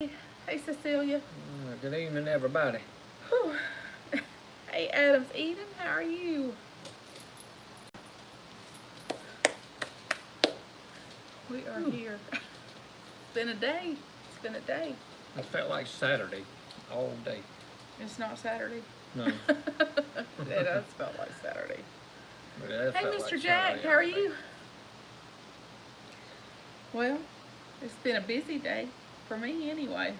Hey, Cecilia. Good evening, everybody. Whew. Hey, Adams Eden, how are you? We are here. It's been a day. It's been a day. It felt like Saturday all day. It's not Saturday. No. It does felt like Saturday. Hey, Mr. Like Jack, how are you? day. Well, it's been a busy day for me anyway.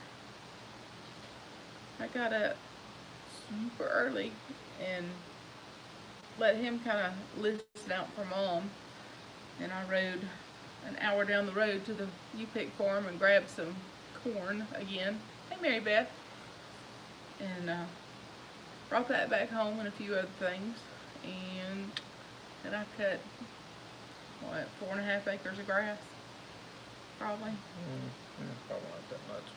I got up super early and let him kind of listen out for Mom, and I rode an hour down the road to the U-Pick farm and grabbed some corn again. Hey, Mary Beth. And brought that back home and a few other things. And then I cut, 4.5 acres of grass? Probably. Probably not that much.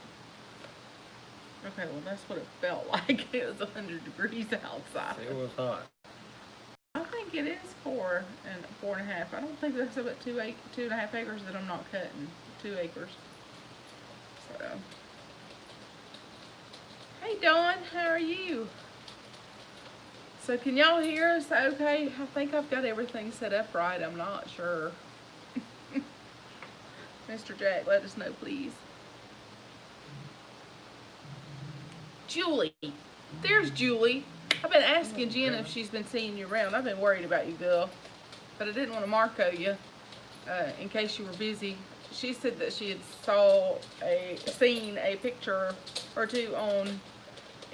Okay, well, that's what it felt like. It was 100 degrees outside. It was hot. I think it is 4.5. I don't think that's about 2.5 acres that I'm not cutting. 2 acres. So, hey Dawn, how are you? So can y'all hear us okay? I think I've got everything set up right. I'm not sure. Mr. Jack, let us know, please. Julie. There's Julie. I've been asking Jen if she's been seeing you around. I've been worried about you, girl. But I didn't want to Marco you in case you were busy. She said that she had seen a picture or two on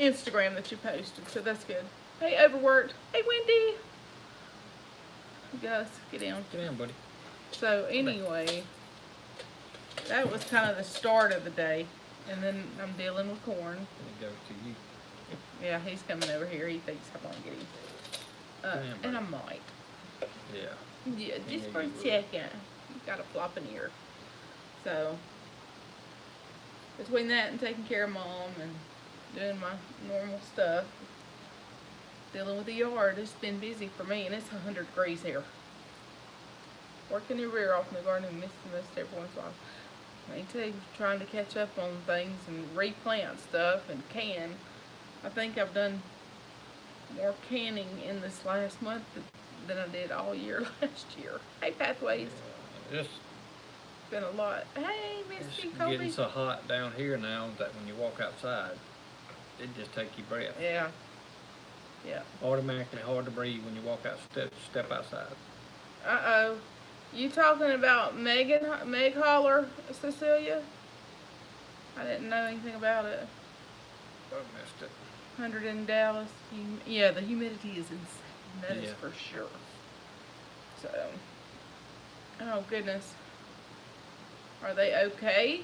Instagram that you posted, so that's good. Hey, Overworked. Hey, Wendy. Gus, get down. Get down, buddy. So anyway, that was kind of the start of the day, and then I'm dealing with corn. Let me go to you. Yeah, he's coming over here. He thinks I'm gonna get him, and I might. Yeah. Yeah, just for a second. You got a flopping ear. So between that and taking care of Mom and doing my normal stuff, dealing with the yard, it's been busy for me, and it's 100 degrees here. Working your rear off in the garden and missing this every once in a while. Me too, trying to catch up on things and replant stuff and can. I think I've done more canning in this last month than I did all year last year. Hey, Pathways. It's Been a lot. Hey, Missy, It's Kobe. getting so hot down here now that when you walk outside, it just takes your breath. Yeah. Yeah. Automatically hard to breathe when you walk out, step outside. Uh-oh. You talking about Meg Holler, Cecilia? I didn't know anything about it. I missed it. 100 in Dallas. Yeah, the humidity is insane. That is for sure. So, oh goodness. Are they okay?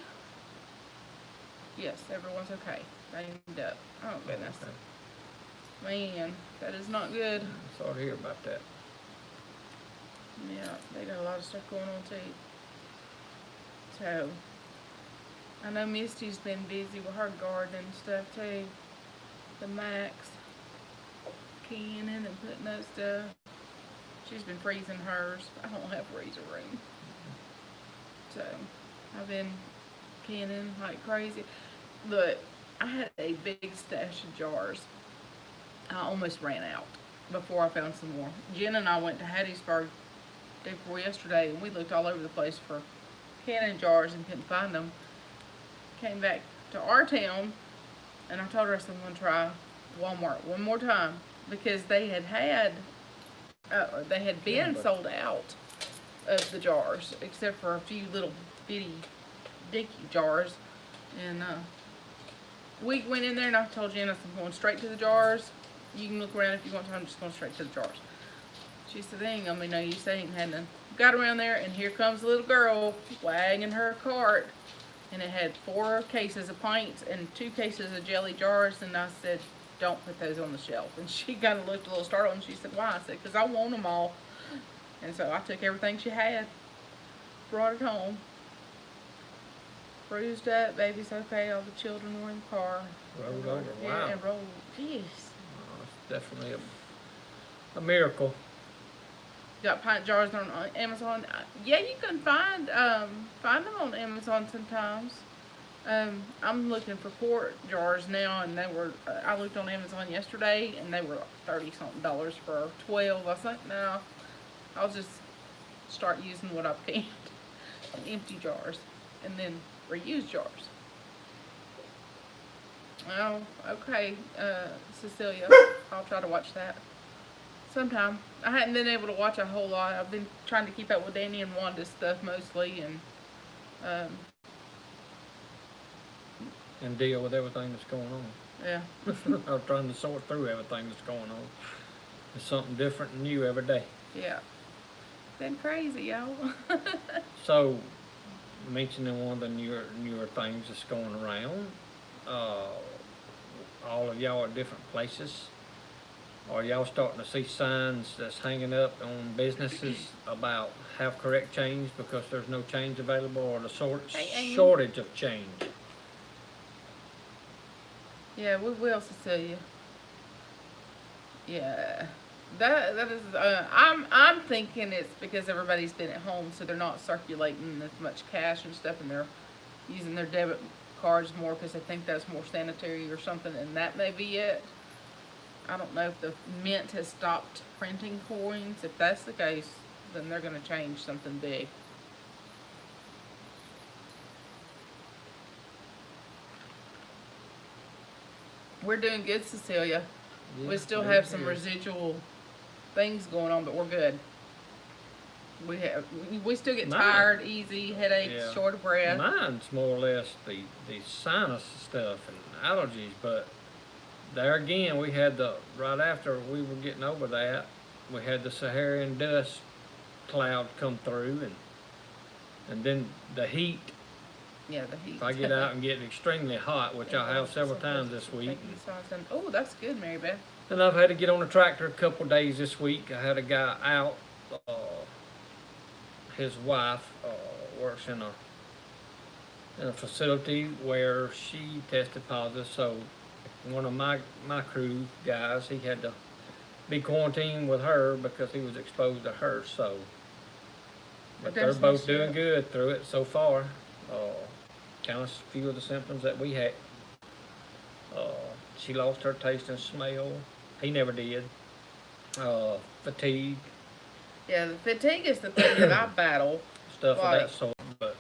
Yes, everyone's okay. Named up. Oh goodness. Okay. Man, that is not good. Sorry to hear about that. Yeah, they got a lot of stuff going on too. So, I know Misty's been busy with her garden and stuff too. The Max, canning and putting that stuff. She's been freezing hers. I don't have freezer room. So, I've been canning like crazy. Look, I had a big stash of jars. I almost ran out before I found some more. Jen and I went to Hattiesburg day before yesterday, and we looked all over the place for canning jars and couldn't find them. Came back to our town, and I told her I said I'm going to try Walmart one more time, because they had been sold out of the jars, except for a few little bitty dicky jars. And we went in there, and I told Janice I'm going straight to the jars. You can look around if you want to. I'm just going straight to the jars. She said, they ain't gonna be no use. They ain't had none. Got around there, and here comes the little girl wagging her cart, and it had 4 cases of pints and 2 cases of jelly jars. And I said, don't put those on the shelf. And she kind of looked a little startled, and she said, why? I said, because I want them all. And so I took everything she had, brought it home. Bruised up, baby's okay. All the children were in the car. Rolled over. Wow. Yeah, and rolled. Jeez. It's definitely a miracle. Got pint jars on Amazon. Yeah, you can find them on Amazon sometimes. I'm looking for quart jars now, and they were. I looked on Amazon yesterday, and they were $30-something for 12. I was like, no, I'll just start using what I've canned, empty jars, and then reuse jars. Oh, okay, Cecilia. I'll try to watch that sometime. I hadn't been able to watch a whole lot. I've been trying to keep up with Danny and Wanda's stuff mostly, um, And deal with everything that's going on. yeah. I'm trying to sort through everything that's going on. It's something different and new every day. Yeah. Been crazy, y'all. So, mentioning one of the newer things that's going around, all of y'all at different places. Are y'all starting to see signs that's hanging up on businesses about have correct change because there's no change available, or the shortage of change? Yeah, we will, Cecilia. Yeah, that is. I'm thinking it's because everybody's been at home, so they're not circulating as much cash and stuff, and they're using their debit cards more because they think that's more sanitary or something, and that may be it. I don't know if the Mint has stopped printing coins. If that's the case, then they're going to change something big. We're doing good, Cecilia. Yeah, We still have some residual things going on, but we're good. We still get tired, easy, headaches, short of breath. Mine's more or less the sinus stuff and allergies, but there again, we had right after we were getting over that, we had the Saharan dust cloud come through, and then the heat. Yeah, the heat. If I get out and get extremely hot, which I have several times this week. Oh, that's good, Mary Beth. And I've had to get on the tractor a couple days this week. I had a guy out. His wife works in a facility where she tested positive. So one of my crew guys, he had to be quarantined with her because he was exposed to her. So, but they're both doing good through it so far. Kind of a few of the symptoms that we had. She lost her taste and smell. He never did. Fatigue. Yeah, the fatigue is the thing that I battle. Stuff of that sort. But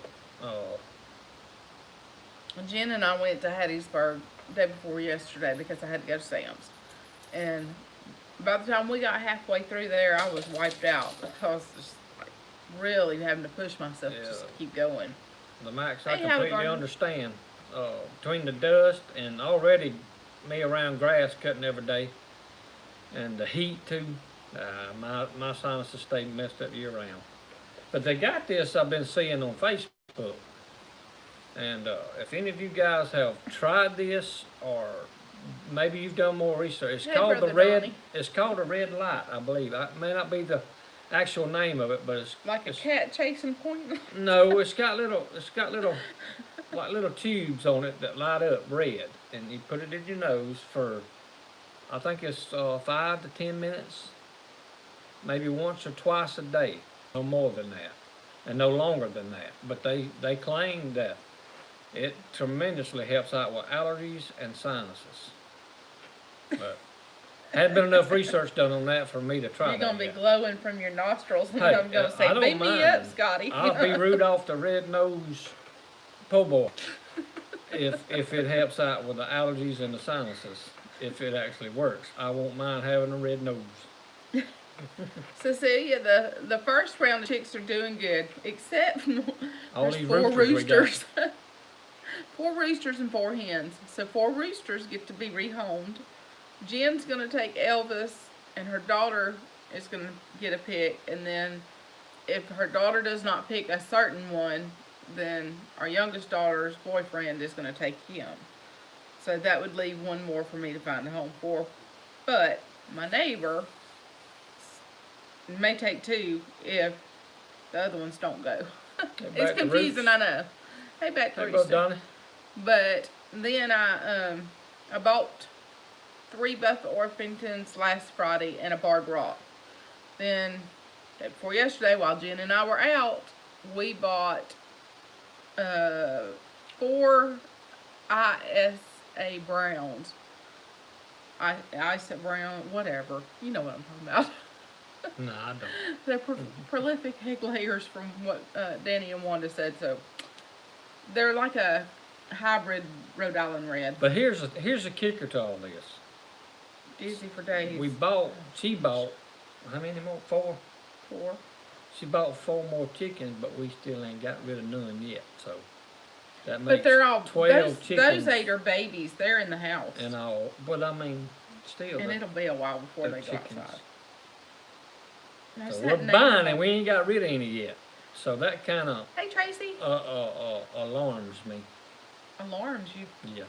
Jen and I went to Hattiesburg the day before yesterday because I had to go to Sam's. And by the time we got halfway through there, I was wiped out because just like really having to push myself just to keep going. The Max, I completely understand. Between the dust and already me around grass cutting every day, and the heat too, my sinuses stay messed up year round. But they got this I've been seeing on Facebook, and if any of you guys have tried this, or maybe you've done more research, it's called the red. Donnie. It's called a red light, I believe. It may not be the actual name of it, but it's like a cat chasing point. No, it's got little like little tubes on it that light up red, and you put it in your nose for, I think it's 5 to 10 minutes, maybe once or twice a day, no more than that, and no longer than that. But they claim that it tremendously helps out with allergies and sinuses. But hadn't been enough research done on that for me to try. You're gonna be glowing from your nostrils, and I'm gonna say, "Beat me up, Scotty." I'll be Rudolph the Red-Nosed Po' Boy if it helps out with the allergies and the sinuses. If it actually works, I won't mind having a red nose. Cecilia, the first round of chicks are doing good, except all there's 4 roosters. 4 roosters and 4 hens. So 4 roosters get to be rehomed. Jen's going to take Elvis, and her daughter is going to get a pick. And then if her daughter does not pick a certain one, then our youngest daughter's boyfriend is going to take him. So that would leave 1 more for me to find a home for. But my neighbor may take 2 if the other ones don't go. It's confusing, I know. Hey, back to Rooster. But then I bought 3 Buffett Orpingtons last Friday and a Barred Rock. Then, before yesterday, while Jen and I were out, we bought 4 ISA Browns. ISA Brown, whatever. You know what I'm talking about. No, I don't. They're prolific egg layers from what Danny and Wanda said. So they're like a hybrid Rhode Island Red. But here's a kicker to all this. Dizzy for days. She bought, how many more? 4? 4. She bought 4 more chickens, but we still ain't got rid of none yet. So that makes but they're all 12 chickens. Those 8 are babies. They're in the house. And all, but I mean, still. And it'll be a while before they go chickens. outside. So we're buying and we ain't got rid of any yet. So that kind of Hey Tracy. Alarms me. Alarms you. Yeah.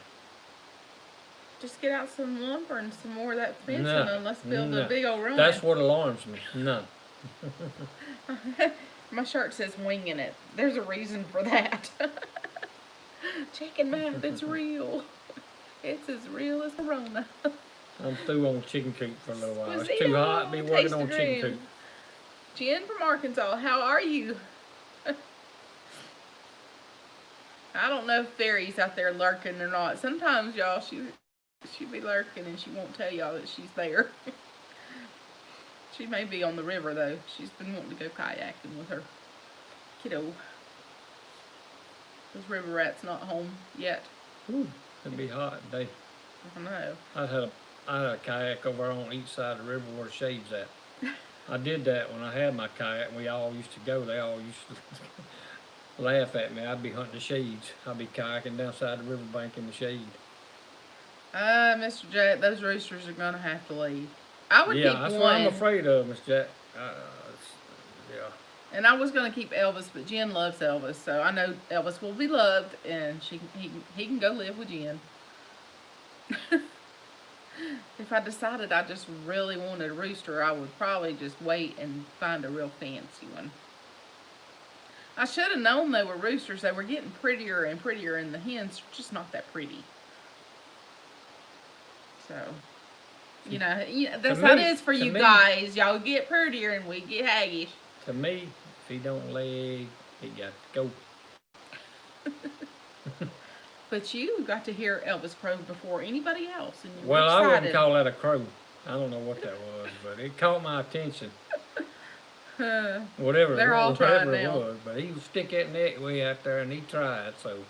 Just get out some lumber and some more of that fencing No, and let's build a big old run. That's what alarms me. No. My shirt says winging it. There's a reason for that. Chicken math, it's real. It's as real as Corona. I'm through on chicken coop for a little while. Was It's too hot to be working Taste on the chicken dream. coop. Jen from Arkansas, how are you? I don't know if Fairy's out there lurking or not. Sometimes, y'all, she be lurking and she won't tell y'all that she's there. She may be on the river, though. She's been wanting to go kayaking with her kiddo. Those river rats not home yet. Ooh, it'd be hot today. I know. I had a kayak over on each side of the river where the shade's at. I did that when I had my kayak, and we all used to go. They all used to laugh at me. I'd be hunting the shades. I'd be kayaking down side the riverbank in the shade. Mr. Jack, those roosters are gonna have to leave. I would keep one. Yeah, that's what I'm afraid of, Miss Jack. Yeah. And I was gonna keep Elvis, but Jen loves Elvis, so I know Elvis will be loved, and he can go live with Jen. If I decided I just really wanted a rooster, I would probably just wait and find a real fancy one. I should have known they were roosters. They were getting prettier and prettier, and the hens are just not that pretty. So, you know that's how it is for you guys. Y'all get prettier and we get haggish. To me, if he don't lay, he got to go. But you got to hear Elvis crow before anybody else, and you Well, were I excited. wouldn't call that a crow. I don't know what that was, but it caught my attention. Whatever They're all trying it now. was, but he was stick that neck way out there, and he tried. So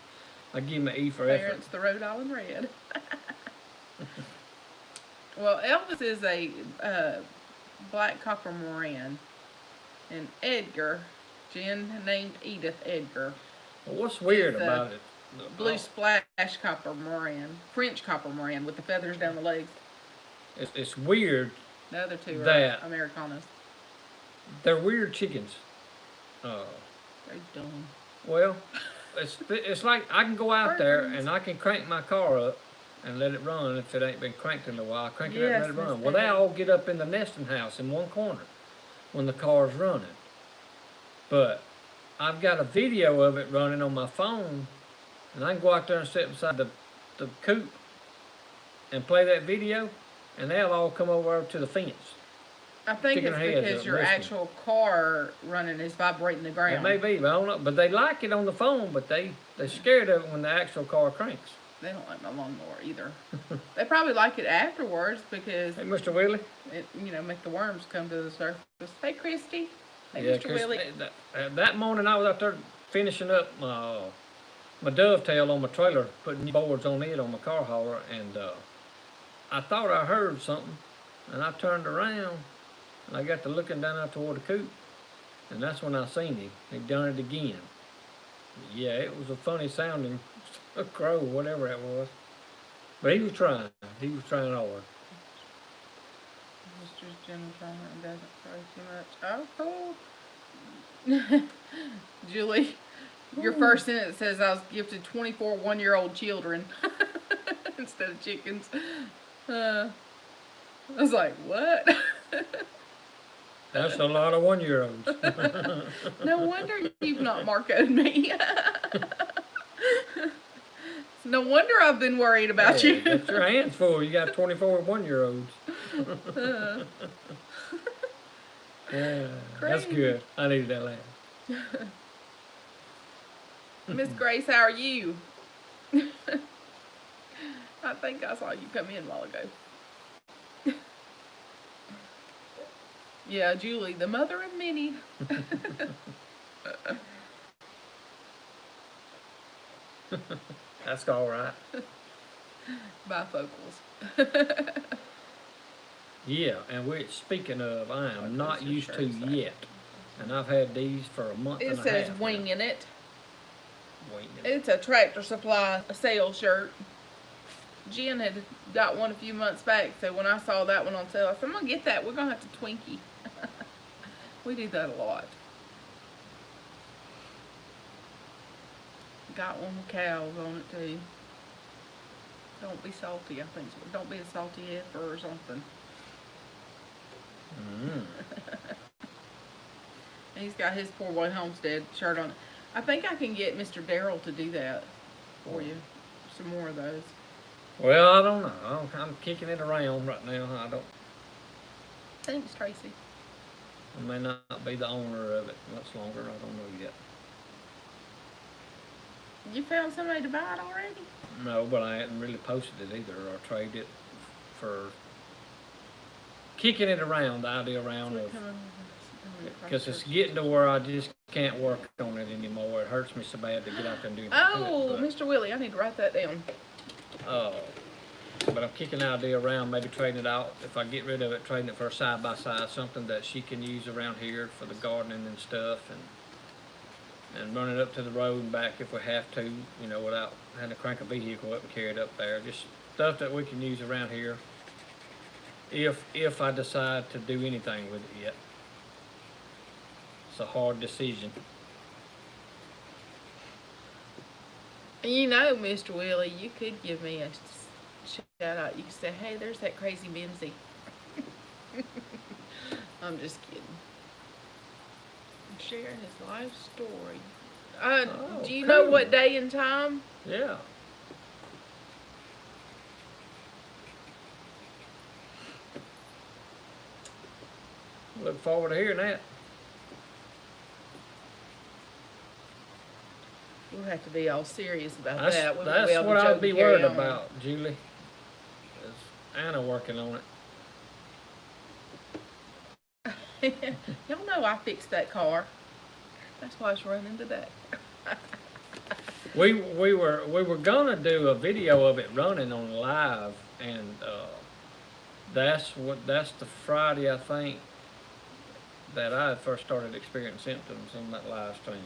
I give him an E for effort. It's the Rhode Island Red. Well, Elvis is a black copper Moran, and Edgar, Jen named Edith Edgar. Well, what's weird about it? Blue splash copper Moran, French copper Moran with the feathers down the legs. It's weird. The other two that are Americanas. They're weird chickens. They're dumb. Well, it's like I can go out there and I can crank my car up and let it run if it ain't been cranked in a while. Crank it up and let it run. Well, they all get up in the nesting house in one corner when the car's running. But I've got a video of it running on my phone, and I can go out there and sit beside the coop and play that video, and they'll all come over to the fence. I think it's because your actual car running is vibrating the ground. It may be, but I don't know. But they like it on the phone, but they're scared of it when the actual car cranks. They don't like my lawnmower either. They probably like it afterwards because Hey, Mr. Willie. it, make the worms come to the surface. Hey, Christy. Hey, Yeah, Mr. Willie. That morning I was out there finishing up my dovetail on my trailer, putting new boards on it on my car hauler, and I thought I heard something, and I turned around, and I got to looking down out toward the coop, and that's when I seen him. He done it again. Yeah, it was a funny sounding crow, whatever that was. But he was trying. He was trying hard. Mr. Jim doesn't crow too much. Oh, cool. Julie, your first sentence says I was gifted 24 one-year-old children instead of chickens. I was like, what? That's a lot of one-year-olds. No wonder you've not Marco'd me. No wonder I've been worried about you. Got your hands full. You got 24 one-year-olds. Yeah, that's good. I needed that laugh. Miss Grace, how are you? I think I saw you come in a while ago. Yeah, Julie, the mother of many. That's all right. Bifocals. Yeah, and speaking of, I am not your used shirt to say? yet. And I've had these for a month and It a says half. winging it. Winging it. It's a Tractor Supply sale shirt. Jen had got one a few months back, so when I saw that one on sale, I said, I'm going to get that. We're going to have to Twinkie. We do that a lot. Got one with cows on it, too. Don't be salty, I think. Don't be a salty heifer or something. Mm. And he's got his PoorBoy Homestead shirt on. I think I can get Mr. Darrell to do that for you. Some more of those. Well, I don't know. I'm kicking it around right now. I don't. Thanks, Tracy. I may not be the owner of it much longer. I don't know yet. You found somebody to buy it already? No, but I hadn't really posted it either or traded it for kicking it around, the idea around of, because it's getting to where I just can't work on it anymore. It hurts me so bad to get out there and do anything Oh, to it. Mr. Willie, I need to write that down. But I'm kicking the idea around, maybe trading it out. If I get rid of it, trading it for a side-by-side, something that she can use around here for the gardening and stuff, and run it up to the road and back if we have to, you know, without having to crank a vehicle up and carry it up there. Just stuff that we can use around here if I decide to do anything with it yet. It's a hard decision. You know, Mr. Willie, you could give me a shout out. You could say, hey, there's that crazy Mimsy. I'm just kidding. Sharing his life story. Do you know what day and time? Yeah. Look forward to hearing that. We'll have to be all serious about that. That's what I'd be worried about, Julie. Is Anna working on it? Y'all know I fixed that car. That's why it's running today. We were gonna do a video of it running on live, and that's the Friday, I think, that I first started experiencing symptoms on that live stream.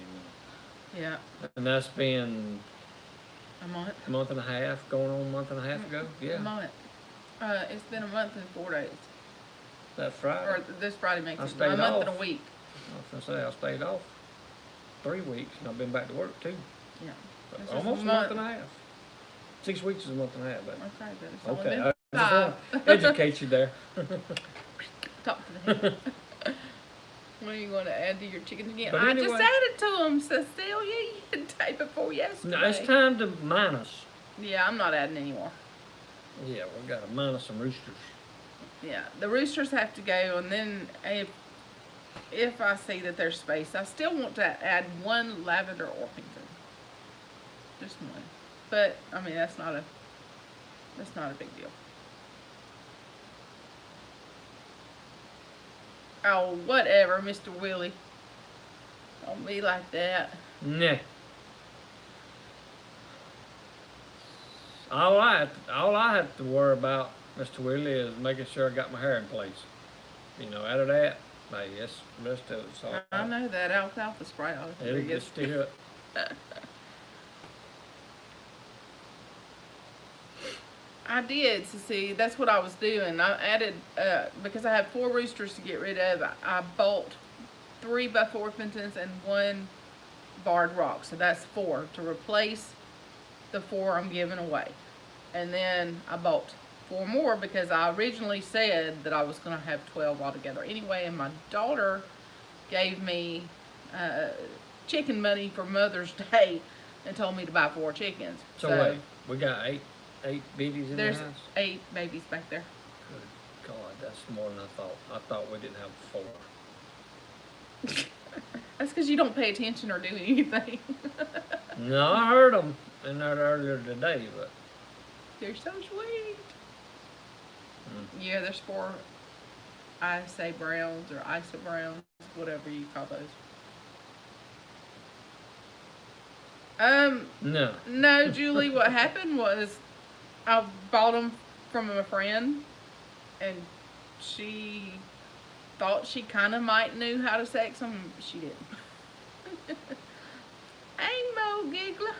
Yeah. And that's been a month and a half, going on a month and a half ago. Yeah. A month. It's been a month and 4 days. That Friday. Or this Friday makes it a month and a week. I was gonna say I stayed off 3 weeks, and I've been back to work too. Yeah. Almost a month and a half. 6 weeks is a month and a half, but okay, but it's only been I just want to educate you there. Talk to the head. What are you going to add to your chickens again? But I anyway, just added to them, Cecilia, the day before yesterday. No, it's time to minus. Yeah, I'm not adding anymore. Yeah, we got to minus some roosters. Yeah, the roosters have to go, and then if I see that there's space, I still want to add one lavender Orpington. Just one. But I mean that's not a big deal. Oh, whatever, Mr. Willie. Don't be like that. Nah. All I have to worry about, Mr. Willie, is making sure I got my hair in place. You know, out of that, hey, yes, the rest of it's all right. I know that alfalfa spray. It'll get still up. I did, so see, that's what I was doing. I added, because I had 4 roosters to get rid of, I bought 3 buff Orpingtons and 1 barred rock. So that's 4 to replace the 4 I'm giving away. And then I bought 4 more because I originally said that I was going to have 12 altogether anyway. And my daughter gave me chicken money for Mother's Day and told me to buy 4 chickens. So wait, we got 8 babies in the house? There's 8 babies back there. Good God, that's more than I thought. I thought we didn't have 4. That's because you don't pay attention or do anything. No, I heard them in there earlier today, but They're so sweet. Yeah, there's 4 ISA browns or ISA browns, whatever you call those. No. No, Julie, what happened was I bought them from a friend, and she thought she kind of might knew how to sex them. She didn't. Ain't Mo Giggler.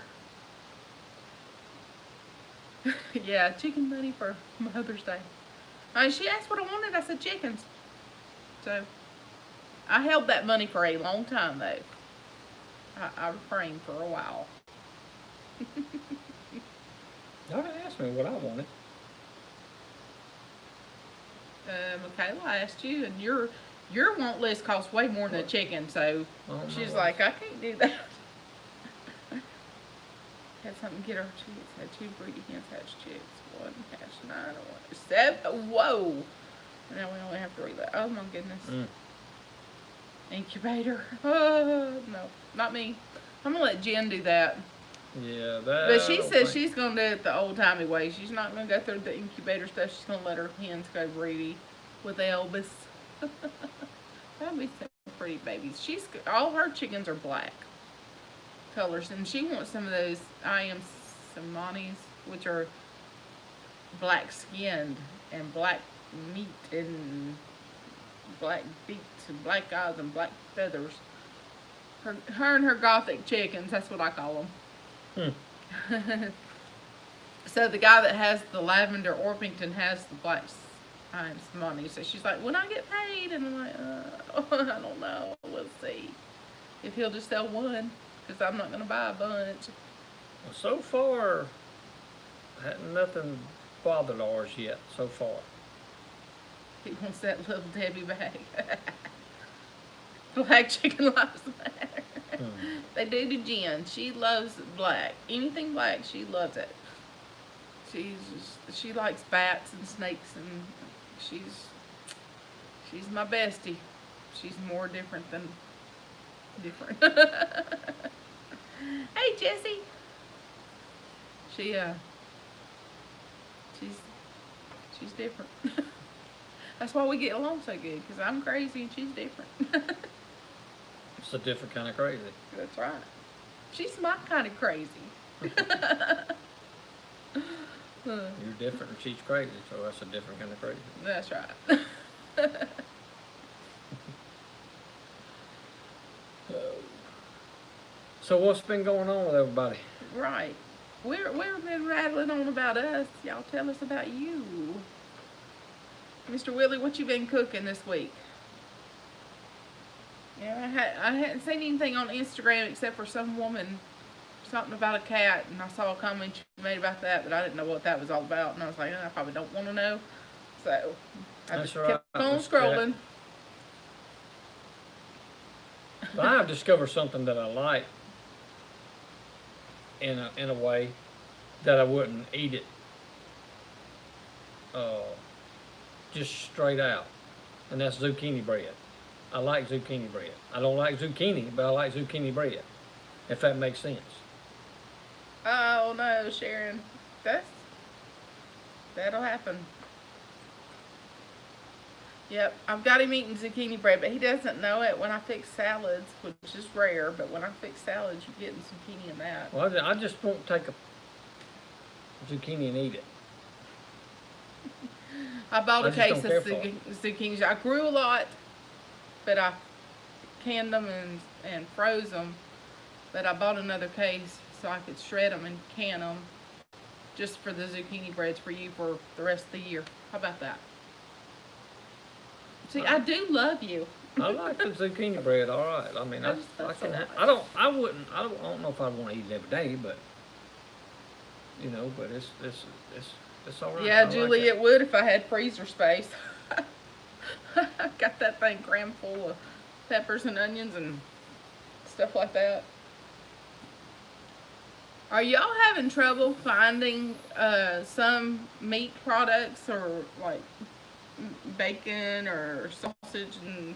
Yeah, chicken money for Mother's Day. She asked what I wanted. I said chickens. So, I held that money for a long time, though. I refrained for a while. Y'all didn't ask me what I wanted. Michaela asked you, and your want list costs way more than a chicken, so she's like, I can't do that. Had something to get her chicks. Had 2 breedy hens hatch chicks. 1 hatched 9 and 1 7. Whoa! And now we only have 3 left. Oh my goodness. Incubator. Oh, no, not me. I'm gonna let Jen do that. Yeah, But she says she's gonna do it the old timey way. She's not gonna go through the incubator stuff. She's gonna let her hens go breedy with Elvis. That'd be some pretty babies. All her chickens are black colors, and she wants some of those IM Samanis, which are black skinned and black meat and black beaks and black eyes and black feathers. Her and her gothic chickens, that's what I call them. So the guy that has the lavender Orpington has the black money. So she's like, when I get paid, and I'm like, I don't know. We'll see if he'll just sell 1, because I'm not gonna buy a bunch. Well, so far, nothing bothered ours yet. So far. He wants that little Debbie bag. Black chicken lives matter. They do to Jen. She loves black. Anything black, she loves it. She likes bats and snakes, and she's my bestie. She's more different than different. Hey, Jessie. She's different. That's why we get along so good, because I'm crazy and she's different. It's a different kind of crazy. That's right. She's my kind of crazy. You're different and she's crazy, so that's a different kind of crazy. That's right. So what's been going on with everybody? Right. We've been rattling on about us. Y'all tell us about you. Mr. Willie, what you been cooking this week? Yeah, I hadn't seen anything on Instagram except for some woman, something about a cat, and I saw a comment she made about that, but I didn't know what that was all about, and I was like, I probably don't want to know. So I just kept on scrolling. But I've discovered something that I like in a way that I wouldn't eat it just straight out, and that's zucchini bread. I like zucchini bread. I don't like zucchini, but I like zucchini bread, if that makes sense. Oh no, Sharon, that'll happen. Yep, I've got him eating zucchini bread, but he doesn't know it. When I fix salads, which is rare, but when I fix salads, you're getting zucchini in that. Well, I just won't take a zucchini and eat it. I bought a case of zucchini. I grew a lot, but I canned them and froze them. But I bought another case so I could shred them and can them just for the zucchini breads for you for the rest of the year. How about that? See, I do love you. I like the zucchini bread, all right. I mean, I don't know if I want to eat it every day, but you know, but it's all right. Yeah, Julie, it would if I had freezer space. I got that thing crammed full of peppers and onions and stuff like that. Are y'all having trouble finding some meat products, or like bacon or sausage and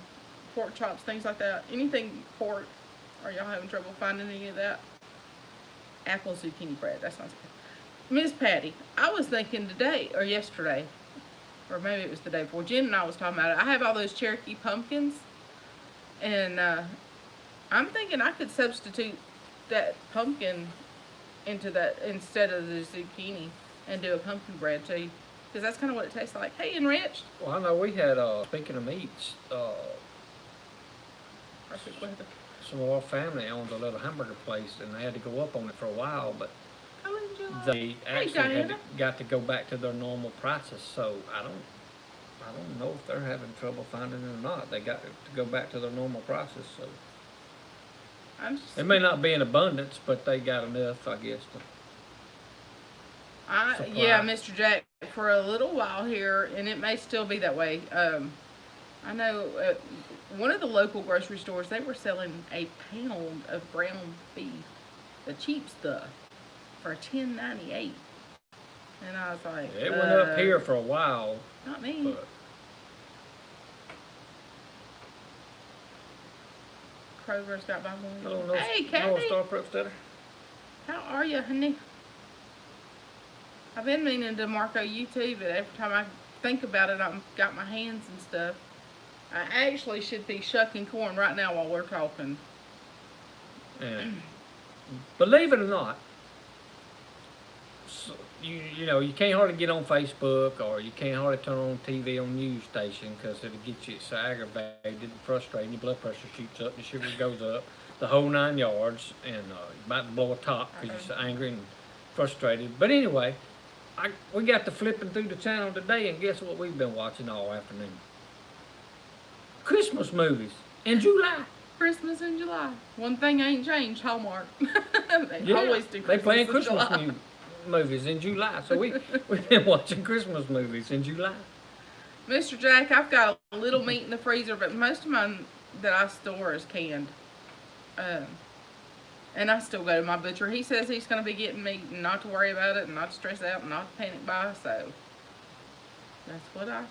pork chops, things like that? Anything pork? Are y'all having trouble finding any of that? Apple zucchini bread, that sounds good. Miss Patty, I was thinking today or yesterday, or maybe it was the day before. Jen and I was talking about it. I have all those Cherokee pumpkins, and I'm thinking I could substitute that pumpkin into that instead of the zucchini and do a pumpkin bread too, because that's kind of what it tastes like. Hey, enriched. Well, I know we had, speaking of meats, Perfect weather. some of our family owns a little hamburger place, and they had to go up on it for a while, but Oh, enjoy. they actually Diana. got to go back to their normal prices. So I don't know if they're having trouble finding it or not. They got to go back to their normal prices. So it may not be in abundance, but they got enough, I guess. Yeah, Mr. Jack, for a little while here, and it may still be that way. I know one of the local grocery stores, they were selling a pound of ground beef, the cheap stuff, for $10.98, and I was like, it went up here for a while. Not me. But Kroger's got by one. hello, Hey, Kathy. Star Prep Stutter. How are you, honey? I've been meaning to Marco you too, but every time I think about it, I've got my hands and stuff. I actually should be shucking corn right now while we're talking. And believe it or not, so you know you can't hardly get on Facebook, or you can't hardly turn on TV on news station, because it'll get you so aggravated and frustrated. Your blood pressure shoots up, your sugar goes up, the whole 9 yards, and you're about to blow a top because you're so angry and frustrated. But anyway, we got to flipping through the channel today, and guess what we've been watching all afternoon? Christmas movies in July. Christmas in July. One thing ain't changed, Hallmark. They always do Christmas they playing in Christmas July. movies in July. So we've been watching Christmas movies in July. Mr. Jack, I've got a little meat in the freezer, but most of mine that I store is canned. And I still go to my butcher. He says he's going to be getting meat and not to worry about it and not to stress out and not to panic buy. So that's what I've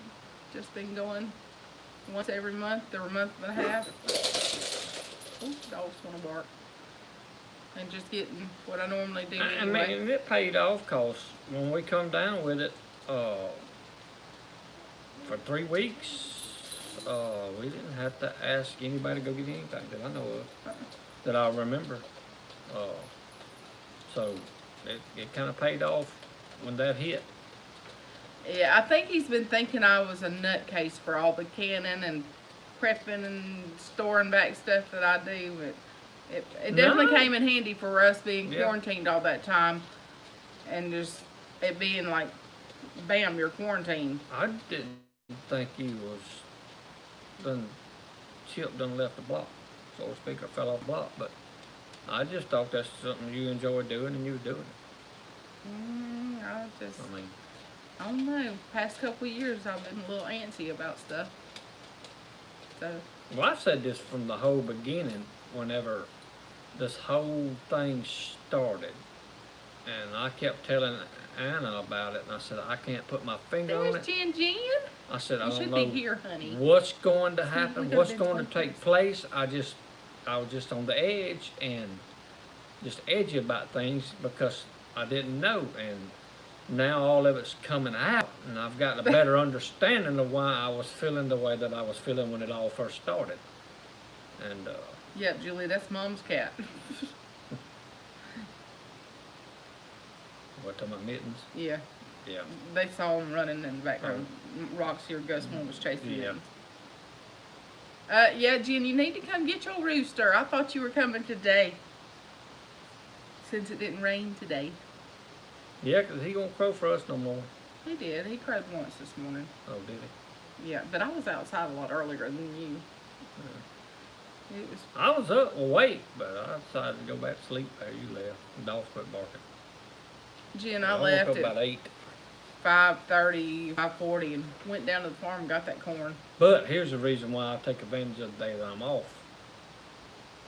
just been going once every month or a month and a half. Ooh, dogs want to bark. And just getting what I normally do anyway. I mean, it paid off, because when we come down with it, for 3 weeks, we didn't have to ask anybody to go get anything that I know of, that I remember. So it kind of paid off when that hit. Yeah, I think he's been thinking I was a nutcase for all the canning and prepping and storing back stuff that I do, but it definitely came in handy for us being quarantined all that time, and just it being like, bam, you're quarantined. I didn't think you was done left the block, so to speak, or fell off the block, but I just thought that's something you enjoyed doing, and you were doing it. I don't know. Past couple of years, I've been a little antsy about stuff. So. Well, I've said this from the whole beginning, whenever this whole thing started, and I kept telling Anna about it, and I said, I can't put my finger on it. There's Jen. I said, I don't should know be here, honey. what's going to happen, what's going to take place. I was just on the edge, and just edgy about things, because I didn't know, and now all of it's coming out, and I've got a better understanding of why I was feeling the way that I was feeling when it all first started. And yep, Julie, that's Mom's cat. what, to my mittens? Yeah. Yeah. They saw him running in the background. Roxy or Gus one was chasing him. Yeah, Jen, you need to come get your rooster. I thought you were coming today, since it didn't rain today. Yeah, 'cause he won't crow for us no more. He did. He crowed once this morning. Oh, did he? Yeah, but I was outside a lot earlier than you. Yeah. It was. I was up awake, but I decided to go back to sleep after you left. The dogs quit barking. Jen, I I left woke up at about 8. 5:30, 5:40, and went down to the farm and got that corn. But here's the reason why I take advantage of the day that I'm off.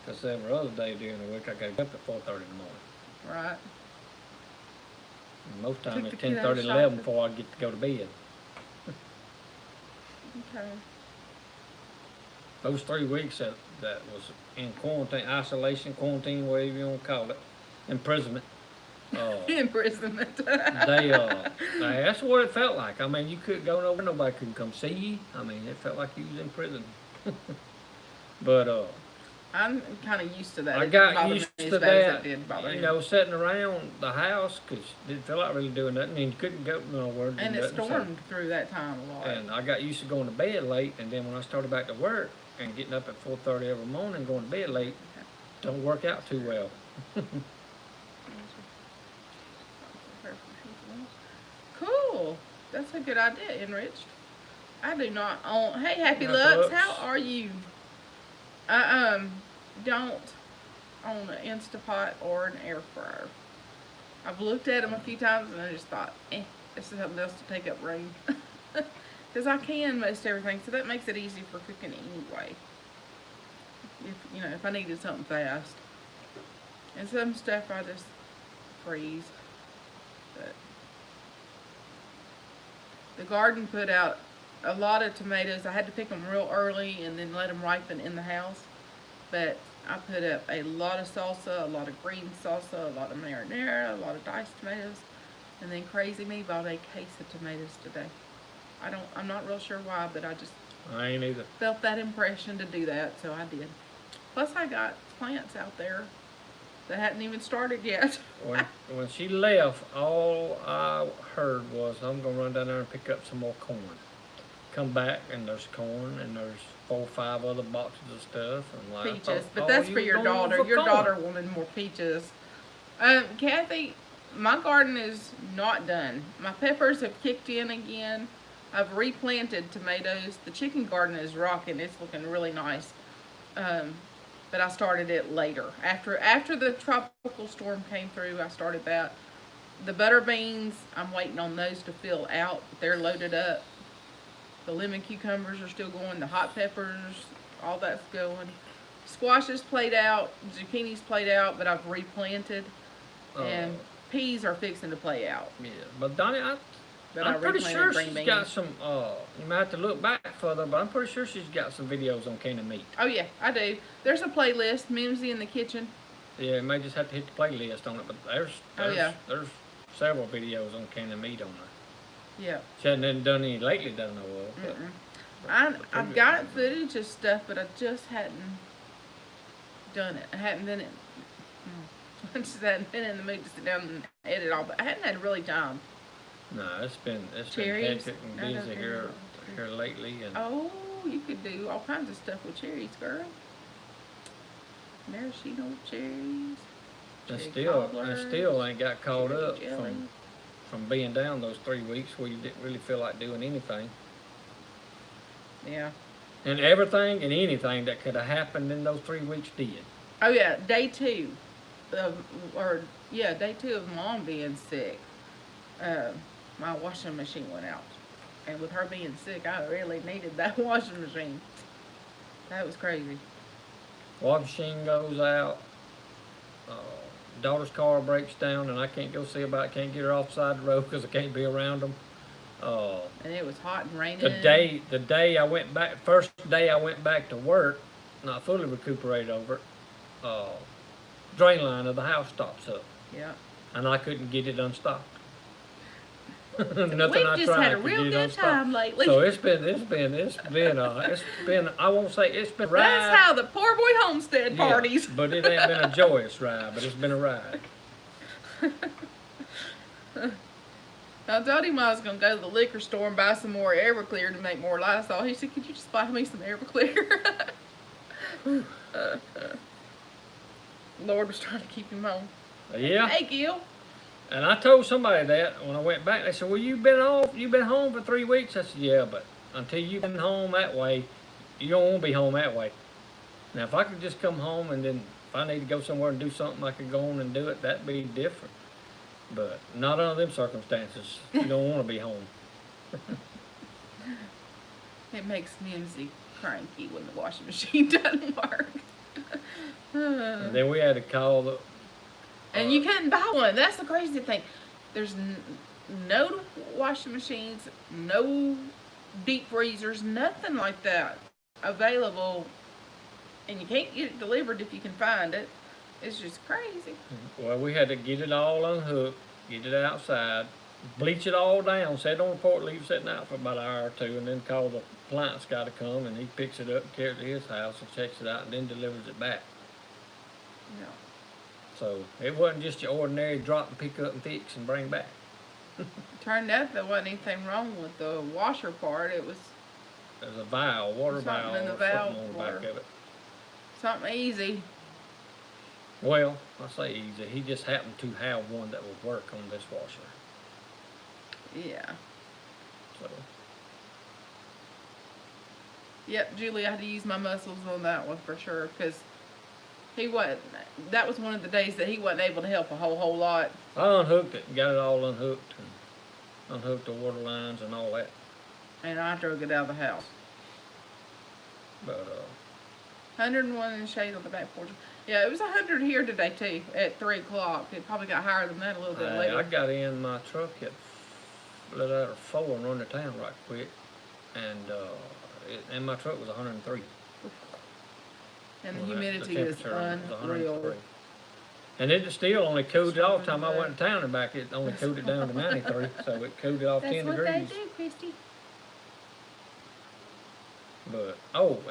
Because every other day during the week I got up at 4:30 in the morning. Right. And most times Took it's the kid out 10:30, 11 shopping. before I get to go to bed. Okay. Those 3 weeks that was in quarantine, isolation, quarantine, whatever you want to call it, imprisonment, Imprisonment. That's what it felt like. I mean, you couldn't go nowhere, nobody couldn't come see you. I mean, it felt like you was in prison. But I'm kind of used to that. I It got didn't bother used me to as bad as that, it did bother you him. know, sitting around the house because didn't feel like really doing nothing, and you couldn't go nowhere. And it stormed through that time a lot. And I got used to going to bed late, and then when I started back to work and getting up at 4:30 every morning, going to bed late, don't work out too well. Cool. That's a good idea, Enriched. I do not own. Hey, Happy Lux, how are you? I don't own an Instapot or an air fryer. I've looked at them a few times and I just thought, this is something else to take up room. Because I can most everything, so that makes it easy for cooking anyway. If I needed something fast. And some stuff I just freeze. But the garden put out a lot of tomatoes. I had to pick them real early and then let them ripen in the house. But I put up a lot of salsa, a lot of green salsa, a lot of marinara, a lot of diced tomatoes. And then Crazy Me bought a case of tomatoes today. I'm not real sure why, but I ain't either. Felt that impression to do that, so I did. Plus I got plants out there that hadn't even started yet. When she left, all I heard was, I'm going to run down there and pick up some more corn. Come back, and there's corn, and there's 4 or 5 other boxes of stuff. And like, peaches, but that's for your daughter. Your daughter wanted more peaches. Kathy, my garden is not done. My peppers have kicked in again. I've replanted tomatoes. The chicken garden is rocking. It's looking really nice. But I started it later. After the tropical storm came through, I started that. The butter beans, I'm waiting on those to fill out. They're loaded up. The lemon cucumbers are still going. The hot peppers, all that's going. Squashes played out. Zucchinis played out, but I've replanted. And peas are fixing to play out. Yeah, but Donnie, I'm pretty sure she's got some, you might have to look back further, but I'm pretty sure she's got some videos on canned meat. Oh yeah, I do. There's a playlist, Mimsy in the Kitchen. Yeah, you may just have to hit the playlist on it, but there's several videos on canned meat on there. Yeah. She hasn't done any lately, don't know of. I've got footage of stuff, but I just hadn't done it. I hadn't been I just hadn't been in the mood to sit down and edit all, but I hadn't had really time. No, it's been Cherries? hectic and busy here lately. And you could do all kinds of stuff with cherries, girl. Maraschino cherries. I still ain't got caught up from being down those 3 weeks where you didn't really feel like doing anything. Yeah. And everything and anything that could have happened in those 3 weeks did. Oh yeah, day 2 of Mom being sick. My washing machine went out. And with her being sick, I really needed that washing machine. That was crazy. Washing machine goes out. Daughter's car breaks down, and I can't go see about it. Can't get her off the side of the road because I can't be around them. And it was hot and raining. The day I went back, first day I went back to work, not fully recuperated over it, drain line of the house stops up. Yeah. And I couldn't get it unstopped. We've just had a real good time lately. So it's been I won't say it's been a ride. That's how the PoorBoy Homestead parties. Yeah, but it ain't been a joyous ride, but it's been a ride. I told him I was going to go to the liquor store and buy some more Everclear to make more Lysol. He said, could you just buy me some Everclear? Lord was trying to keep him home. Yeah. Hey, Gil. And I told somebody that when I went back. They said, well, you've been home for 3 weeks. I said, yeah, but until you've been home that way, you don't want to be home that way. Now, if I could just come home and then if I need to go somewhere and do something, I could go on and do it. That'd be different. But not under them circumstances. You don't want to be home. It makes Mimsy cranky when the washing machine doesn't work. And then we had to call the... And you couldn't buy one. That's the crazy thing. There's no washing machines, no deep freezers, nothing like that available. And you can't get it delivered if you can find it. It's just crazy. Well, we had to get it all unhooked, get it outside, bleach it all down, set it on the porch, leave it sitting out for about an hour or two, and then call the appliance guy to come, and he picks it up, carries it to his house, and checks it out, and then delivers it back. Yeah. So it wasn't just your ordinary drop and pick up and fix and bring back. Turned out there wasn't anything wrong with the washer part. It was There's a valve, water something valve, in the or valve something on the water. back of it. Something easy. Well, I say easy. He just happened to have one that would work on this washer. Yeah. So Yep, Julie, I had to use my muscles on that one for sure, because he wasn't, that was one of the days that he wasn't able to help a whole lot. I unhooked it and got it all unhooked and unhooked the water lines and all that. And I drug it out of the house. But 101 in the shade on the back porch. Yeah, it was 100 here today too, at 3 o'clock. It probably got higher than that a little bit later. I got in my truck at a little after 4 and run to town right quick, and my truck was 103. And the humidity is unreal. And it still only cooled it off. Time I went to town and back, it only cooled it down to 93. So it cooled it off 10 degrees. That's what they do, Christy. But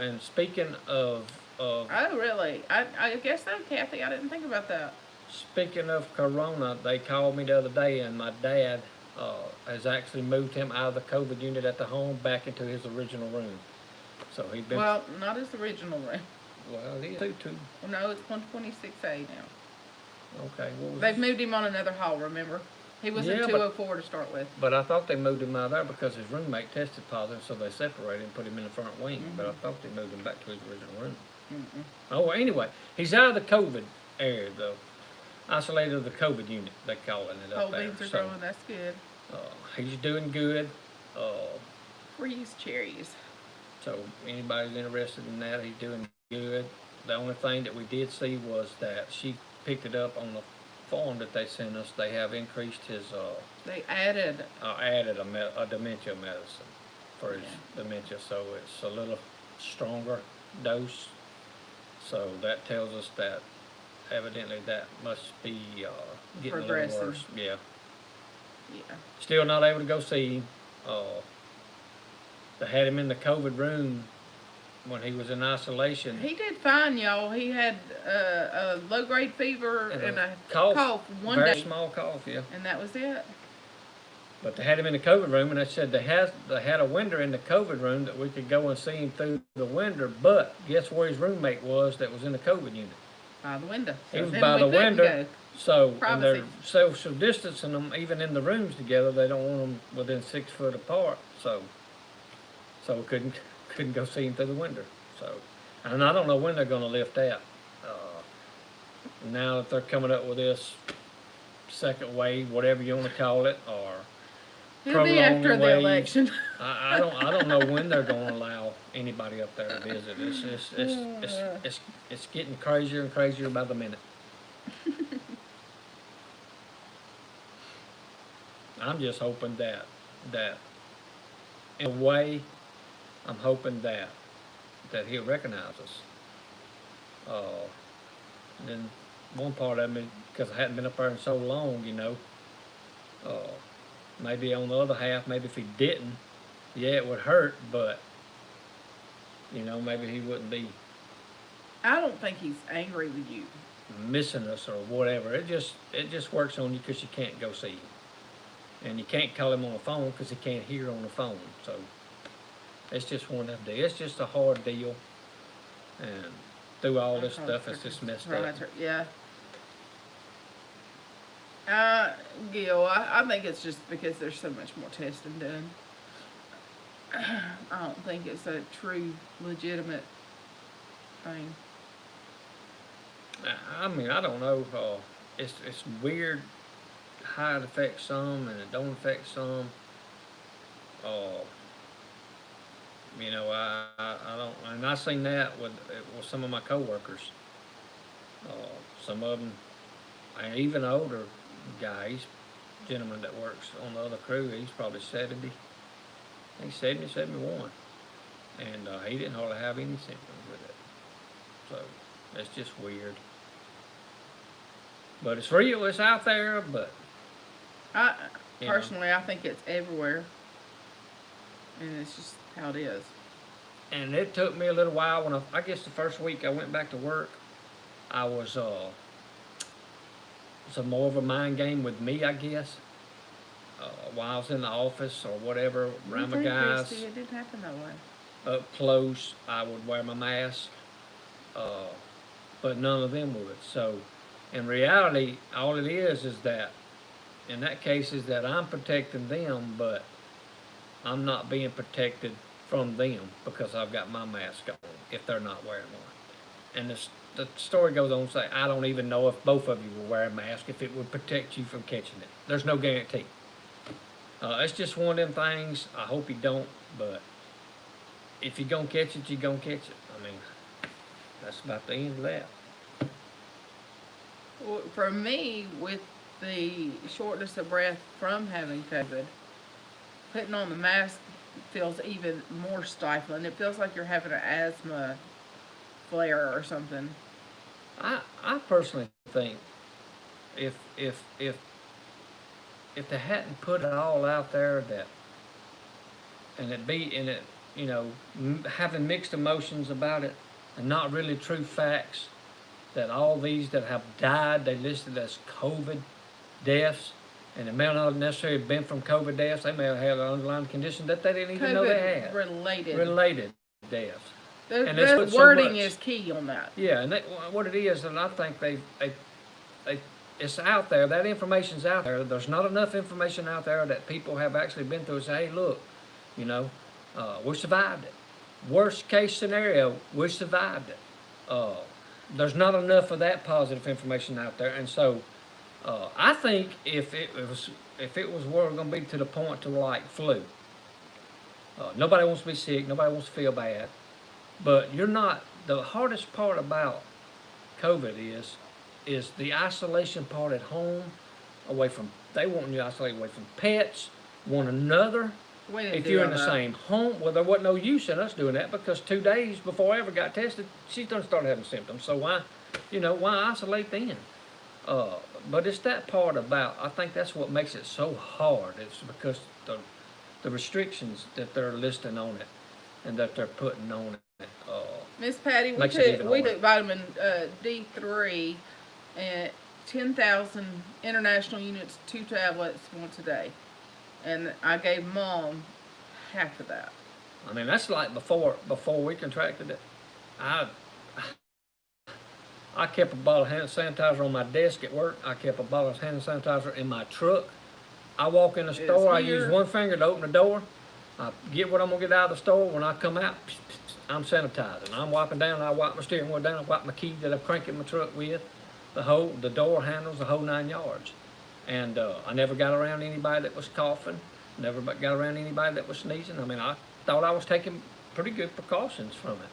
and speaking of Oh, really? I guess so, Kathy. I didn't think about that. Speaking of Corona, they called me the other day, and my dad has actually moved him out of the COVID unit at the home back into his original room. So he's been. Well, not his original room. Well, he is too. Well, no, it's 126A now. Okay. They've moved him on another hall, remember? He was in 204 to start with. But I thought they moved him out of there because his roommate tested positive, so they separated and put him in the front wing. But I thought they moved him back to his original room. Oh, well, anyway, he's out of the COVID area, though. Isolated of the COVID unit, they're calling it up there. Beans are growing, that's good. He's doing good. Freeze cherries. So anybody's interested in that, he's doing good. The only thing that we did see was that she picked it up on the form that they sent us. They have increased his. They added a dementia medicine for his dementia, so it's a little stronger dose. So that tells us that evidently that must be getting a little worse. Yeah. Yeah. Still not able to go see him. They had him in the COVID room when he was in isolation. He did fine, y'all. He had a low-grade fever and a cough one day. Very small cough, yeah. And that was it. But they had him in the COVID room, and they said they had a window in the COVID room that we could go and see him through the window. But guess where his roommate was that was in the COVID unit? By the window. He was by the window. So and they're social distancing them, even in the rooms together. They don't want them within 6 foot apart. So we couldn't go see him through the window. So, and I don't know when they're going to lift that. Now that they're coming up with this second wave, whatever you want to call it, or it'll be after the election. I don't know when they're going to allow anybody up there to visit. It's getting crazier and crazier by the minute. I'm just hoping that in a way, I'm hoping that he'll recognize us. And then one part of me, because I hadn't been up there in so long, maybe on the other half, maybe if he didn't, yeah, it would hurt, but maybe he wouldn't be. I don't think he's angry with you. Missing us or whatever. It just works on you because you can't go see him. And you can't call him on the phone because he can't hear on the phone. So it's just one of them deals. It's just a hard deal. And through all this stuff, it's just messed up. Yeah. Gil, I think it's just because there's so much more testing done. I don't think it's a true, legitimate thing. I mean, I don't know. It's weird how it affects some and it don't affect some. I don't, and I seen that with some of my coworkers. Some of them, and even older guys, gentleman that works on the other crew, he's probably 70. He's 70, 71. And he didn't hardly have any symptoms with it. So, it's just weird. But it's real, it's out there, but... Personally, I think it's everywhere. And it's just how it is. And it took me a little while when I guess the first week I went back to work, I was, it's more of a mind game with me, I guess. While I was in the office or whatever, around my guys. Christy, it didn't happen that way. Up close, I would wear my mask, but none of them would. So, in reality, all it is that, in that case, is that I'm protecting them, but I'm not being protected from them because I've got my mask on if they're not wearing one. And the story goes on to say, I don't even know if both of you will wear a mask, if it would protect you from catching it. There's no guarantee. It's just one of them things. I hope you don't, but if you're going to catch it, you're going to catch it. I mean, that's about the end of that. Well, for me, with the shortness of breath from having COVID, putting on the mask feels even more stifling. It feels like you're having an asthma flare or something. I personally think if they hadn't put it all out there having mixed emotions about it and not really true facts, that all these that have died, they listed as COVID deaths, and it may not necessarily have been from COVID deaths. They may have had an underlying condition that they didn't even know they had. Related deaths. The wording is key on that. Yeah, and what it is, and I think it's out there. That information's out there. There's not enough information out there that people have actually been through and say, hey, look, we survived it. Worst case scenario, we survived it. There's not enough of that positive information out there, and so I think if it was we're going to be to the point to like flu, nobody wants to be sick, nobody wants to feel bad, but you're not. The hardest part about COVID is the isolation part at home, they want you isolated away from pets, one another. If you're in the same home, well, there wasn't no use in us doing that because 2 days before I ever got tested, she done started having symptoms. So why isolate then? But it's that part about, I think that's what makes it so hard. It's because the restrictions that they're listing on it and that they're putting on it. Miss Patty, we took vitamin D3 and 10,000 international units, 2 tablets once a day. And I gave Mom half of that. I mean, that's like before we contracted it. I kept a bottle of hand sanitizer on my desk at work. I kept a bottle of hand sanitizer in my truck. I walk in the store, I use one finger to open the door. I get what I'm going to get out of the store. When I come out, I'm sanitizing. I'm wiping down. I wipe my steering wheel down. I wipe my key that I'm cranking my truck with. The door handles, the whole 9 yards. And I never got around anybody that was coughing. Never got around anybody that was sneezing. I mean, I thought I was taking pretty good precautions from it.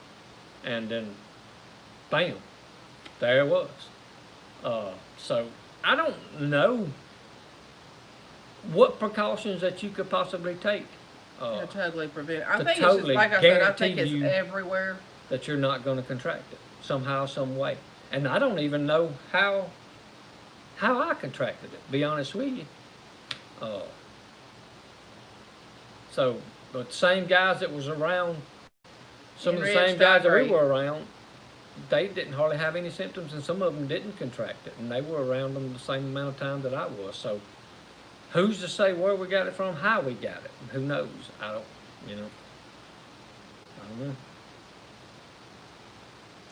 And then, bam, there it was. So I don't know what precautions that you could possibly take. To totally prevent it. I think it's just, like I said, I think it's everywhere. That you're not going to contract it somehow, some way. And I don't even know how I contracted it, to be honest with you. But the same guys that was around, some of the same guys that we were around, they didn't hardly have any symptoms, and some of them didn't contract it, and they were around them the same amount of time that I was. So who's to say where we got it from, how we got it? Who knows? I don't know.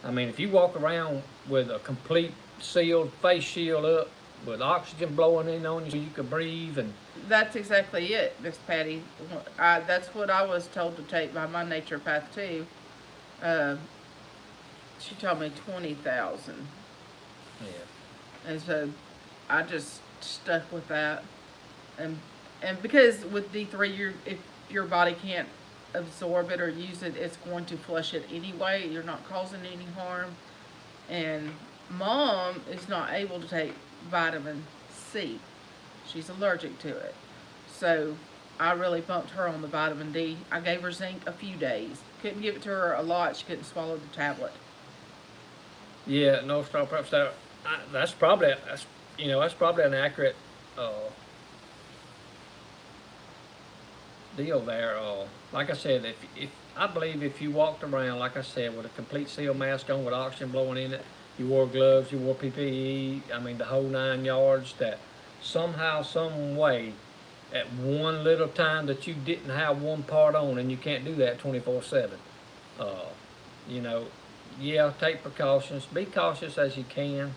I mean, if you walk around with a complete sealed face shield up, with oxygen blowing in on you so you could breathe, and that's exactly it, Miss Patty. That's what I was told to take by my naturopath too. She told me 20,000. Yeah. And so I just stuck with that, and because with D3, if your body can't absorb it or use it, it's going to flush it anyway. You're not causing any harm, and Mom is not able to take vitamin C. She's allergic to it. So I really bumped her on the vitamin D. I gave her zinc a few days. Couldn't give it to her a lot. She couldn't swallow the tablet. Yeah, no straw perhaps that's probably you know, that's probably an accurate deal there. Like I said, if I believe if you walked around, like I said, with a complete seal mask on with oxygen blowing in it, you wore gloves, you wore PPE, I mean the whole 9 yards, that somehow, some way, at one little time that you didn't have one part on, and you can't do that 24/7. You know, yeah, take precautions, be cautious as you can.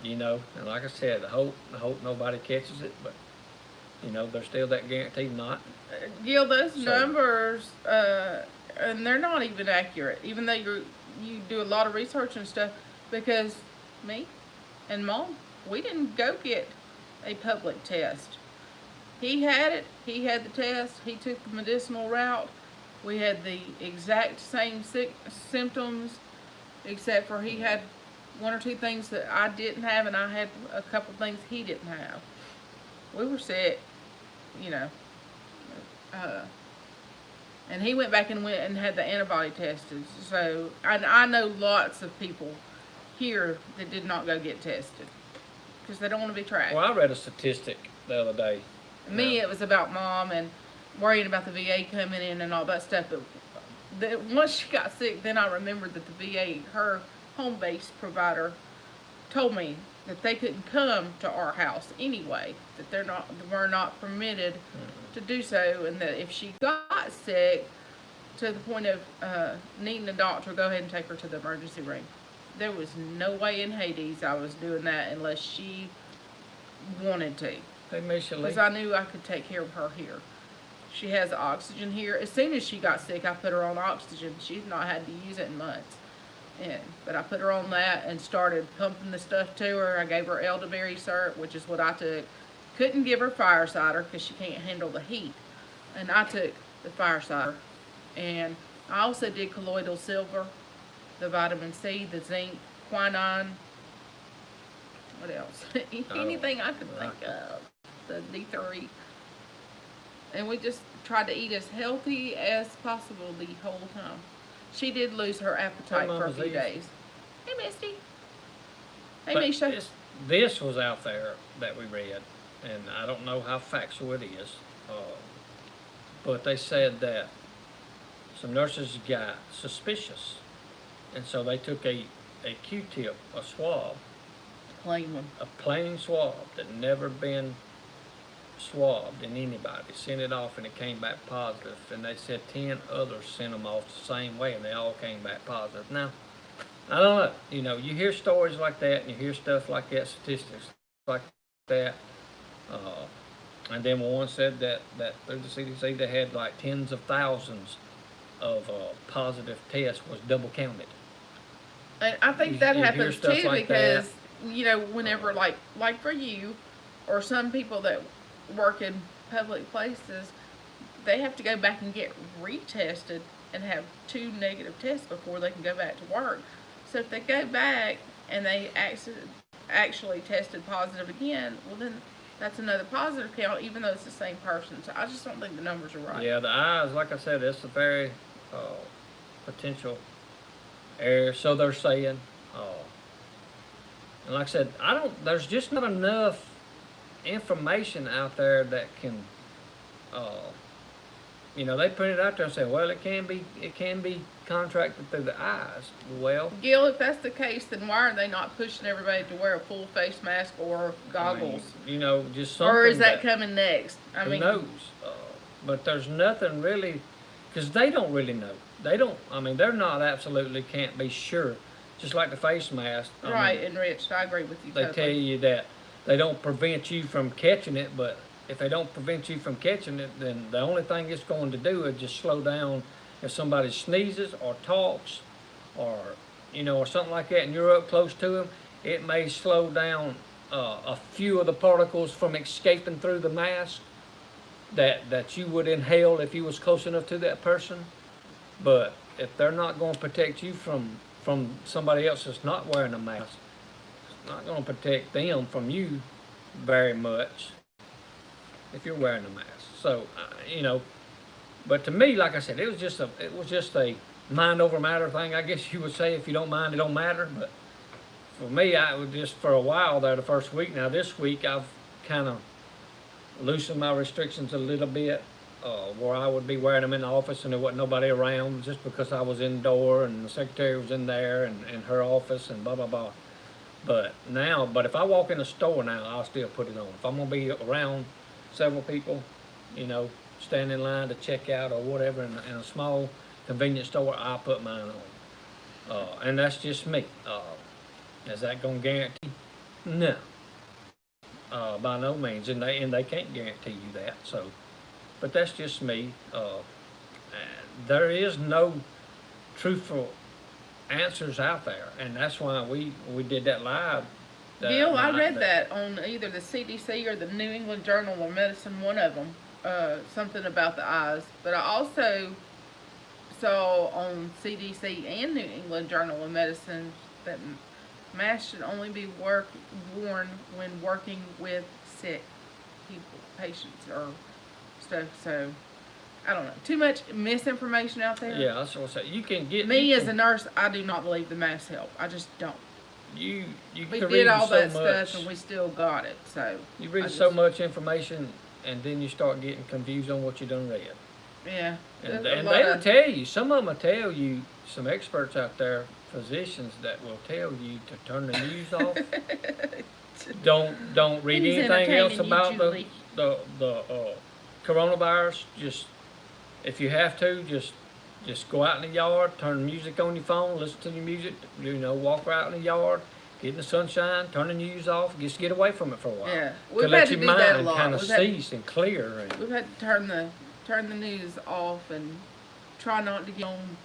You know, and like I said, I hope nobody catches it, but you know, there's still that guaranteed not. Gil, those numbers, and they're not even accurate, even though you do a lot of research and stuff, because me and Mom, we didn't go get a public test. He had it, he had the test, he took the medicinal route. We had the exact same symptoms, except for he had one or two things that I didn't have, and I had a couple things he didn't have. We were sick, you know. And he went back and had the antibody tested. So I know lots of people here that did not go get tested because they don't want to be tracked. Well, I read a statistic the other day. Me, it was about Mom and worrying about the VA coming in and all that stuff. But once she got sick, then I remembered that the VA, her home-based provider, told me that they couldn't come to our house anyway, that we're not permitted to do so, and that if she got sick to the point of needing a doctor, go ahead and take her to the emergency room. There was no way in Hades I was doing that unless she wanted to. Hey, because I knew I could take care of her here. She has oxygen here. As soon as she got sick, I put her on oxygen. She's not had to use it in months. But I put her on that and started pumping the stuff to her. I gave her elderberry syrup, which is what I took. Couldn't give her fire cider because she can't handle the heat. And I took the fire cider. And I also did colloidal silver, the vitamin C, the zinc, quinine. What else? Anything I could think of. The D3. And we just tried to eat as healthy as possible the whole time. She did lose her appetite for a few days. Hey, Misty. Hey, but Misha. This was out there that we read, and I don't know how factual it is, but they said that some nurses got suspicious, and so they took a Q-tip, a swab, a plain swab that never been swabbed in anybody, sent it off, and it came back positive. And they said 10 others sent them off the same way, and they all came back positive. Now, I don't know. You know, you hear stories like that, and you hear stuff like that, statistics like that. And then one said that through the CDC they had like tens of thousands of positive tests was double counted. And I think that happens too like because you know, whenever like for you or some people that work in public places, they have to go back and get retested and have 2 negative tests before they can go back to work. So if they go back and they actually tested positive again, well then that's another positive count, even though it's the same person. So I just don't think the numbers are right. Yeah, the eyes, like I said, it's a very potential area, so they're saying. And like I said, there's just not enough information out there that can, you know, they put it out there and say, well, it can be contracted through the eyes. Well, Gil, if that's the case, then why are they not pushing everybody to wear a full face mask or goggles? I mean, you know, just something. Or is that coming next? Who knows? But there's nothing really, because they don't really know. I mean, they're not absolutely can't be sure. Just like the face mask. Right, enriched. I agree with you totally. They tell you that they don't prevent you from catching it, but if they don't prevent you from catching it, then the only thing it's going to do is just slow down if somebody sneezes or talks or, you know, or something like that, and you're up close to them, it may slow down a few of the particles from escaping through the mask that you would inhale if you was close enough to that person. But if they're not going to protect you from somebody else that's not wearing a mask, it's not going to protect them from you very much if you're wearing a mask. So, you know, but to me, like I said, it was just a mind over matter thing, I guess you would say. If you don't mind, it don't matter. But for me, I was just for a while there the first week. Now this week I've kind of loosened my restrictions a little bit, where I would be wearing them in the office and there wasn't nobody around, just because I was indoor and the secretary was in there and in her office and blah blah blah. But if I walk in the store now, I'll still put it on. If I'm gonna be around several people, stand in line to check out or whatever in a small convenience store, I'll put mine on. And that's just me. Is that gonna guarantee? No. By no means, and they can't guarantee you that. So, but that's just me. There is no truthful answers out there, and that's why we did that live. Bill, I read that on either the CDC or the New England Journal of Medicine, one of them, something about the eyes. But I also saw on CDC and New England Journal of Medicine that masks should only be worn when working with sick people, patients, or stuff. So, I don't know. Too much misinformation out there. Yeah, that's what I said. You can get me as a nurse. I do not believe the masks help. I just don't. We did all that stuff and we still got it. So you read so much information, and then you start getting confused on what you done read. Yeah, and they will tell you. Some of them will tell you. Some experts out there, physicians, that will tell you to turn the news off. Don't read anything else about the coronavirus. Just if you have to, just go out in the yard, turn the music on your phone, listen to your music. Walk out in the yard, get in the sunshine, turn the news off, just get away from it for a while. Yeah, we've had to let your mind kind of cease and clear. We've had to turn the news off and try not to get on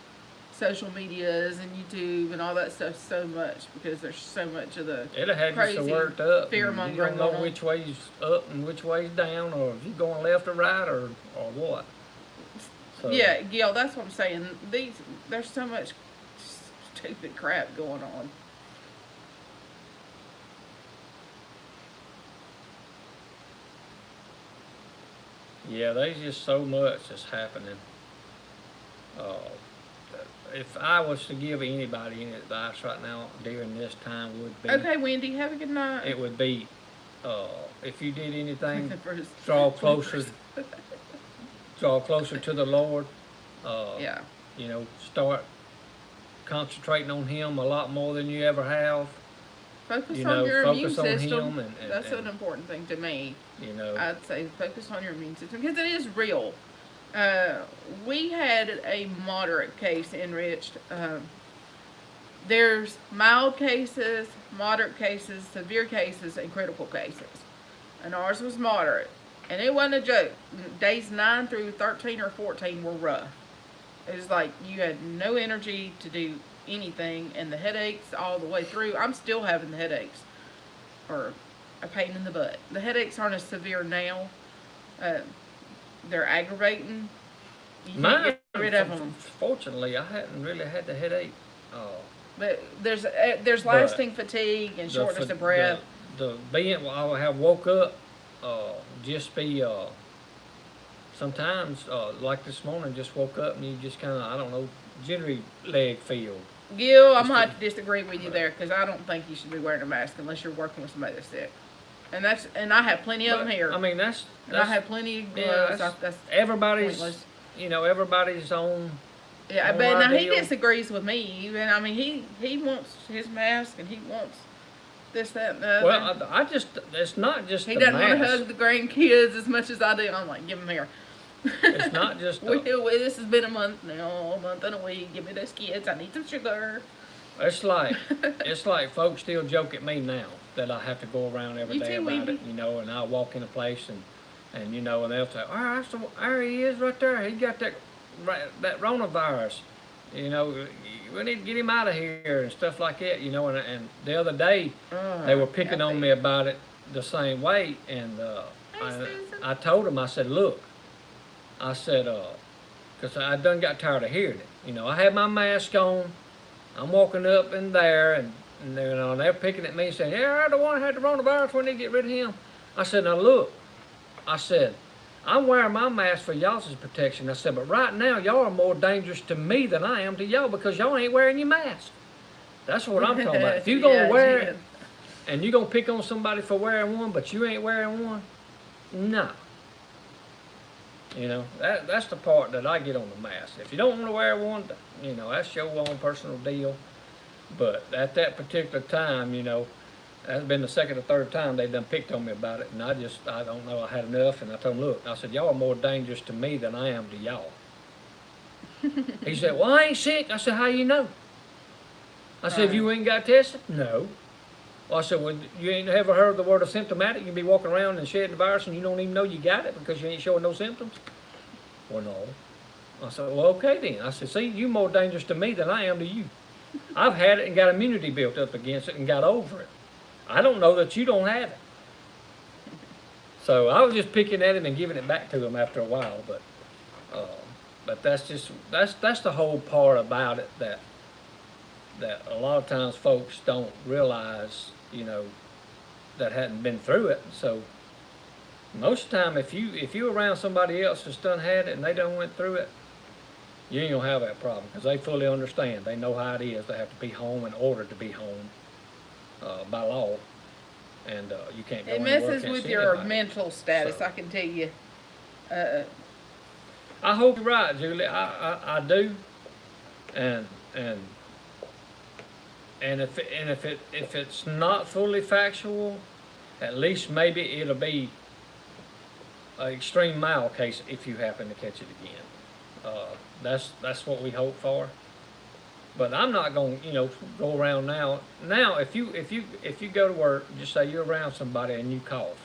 social medias and YouTube and all that stuff so much, because there's so much of the it'll have you so worked up. Fear-mongering. You don't know which way's up and which way's down, or if you're going left or right, or what. So. Yeah, Gil, that's what I'm saying. There's so much stupid crap going on. Yeah, there's just so much that's happening. If I was to give anybody any advice right now during this time, would be... Okay, Wendy, have a good night. It would be, if you did anything, draw closer to the Lord. Yeah. Start concentrating on Him a lot more than you ever have. Focus on your immune system. And that's an important thing to me. I'd say focus on your immune system, because it is real. We had a moderate case enriched. There's mild cases, moderate cases, severe cases, and critical cases. And ours was moderate. And it wasn't a joke. Days 9 through 13 or 14 were rough. It was like you had no energy to do anything, and the headaches all the way through. I'm still having the headaches, or a pain in the butt. The headaches aren't as severe now. They're aggravating. You can't get rid of them. Fortunately, I hadn't really had the headache. But there's lasting fatigue and shortness of breath. I have woke up, just be sometimes like this morning, just woke up and you just kind of, I don't know, jittery leg feel. Gil, I'm gonna have to disagree with you there, because I don't think you should be wearing a mask unless you're working with somebody that's sick. And I have plenty of them here. I mean, that's I have plenty of gloves. That's everybody's pointless. Everybody's own. Yeah, own but now he ideal. disagrees with me. Even I mean, he wants his mask, and he wants this, that, and the other. Well, it's not just he the doesn't mask. want to hug the grandkids as much as I do. I'm like, give him here. It's not just. This has been a month now, a month and a week. Give me those kids. I need some sugar. It's like folks still joke at me now that I have to go around every day about it, and I walk in a place and and they'll say, oh, there he is right there. He got that coronavirus. We need to get him out of here and stuff like that. And the other day they were picking on me about it the same way, and I told them, I said, look, I said, because I done got tired of hearing it. I had my mask on. I'm walking up in there, and they're picking at me saying, yeah, I don't want to have the coronavirus. We need to get rid of him. I said, now look, I said, I'm wearing my mask for y'all's protection. I said, but right now, y'all are more dangerous to me than I am to y'all, because y'all ain't wearing your mask. That's what I'm talking about. If you're going to Yeah, wear she it is. and you're going to pick on somebody for wearing one, but you ain't wearing one, no. You know, that's the part that I get on the mask. If you don't want to wear one, you know, that's your own personal deal. But at that particular time, you know, that's been the second or third time they done picked on me about it. And I don't know, I had enough. And I told them, look, I said, y'all are more dangerous to me than I am to y'all. He said, well, I ain't sick. I said, how you know? I said, if you ain't got tested? No. Well, I said, well, you ain't ever heard the word of symptomatic? You can be walking around and shedding the virus and you don't even know you got it because you ain't showing no symptoms? Well, no. I said, well, okay then. I said, see, you more dangerous to me than I am to you. I've had it and got immunity built up against it and got over it. I don't know that you don't have it. So I was just picking at him and giving it back to him after a while, but that's the whole part about it that a lot of times folks don't realize, you know, that hadn't been through it. So most of the time, if you're around somebody else that's done had it and they done went through it, you ain't gonna have that problem because they fully understand. They know how it is. They have to be home in order to be home by law, and you can't go It anywhere, messes can't with see your anybody. mental status, So. I can tell you. I hope you're right, Julie. I do, and if it's not fully factual, at least maybe it'll be an extreme mild case if you happen to catch it again. That's what we hope for. But I'm not going to, you know, go around now. Now, if you go to work, just say you're around somebody and you cough,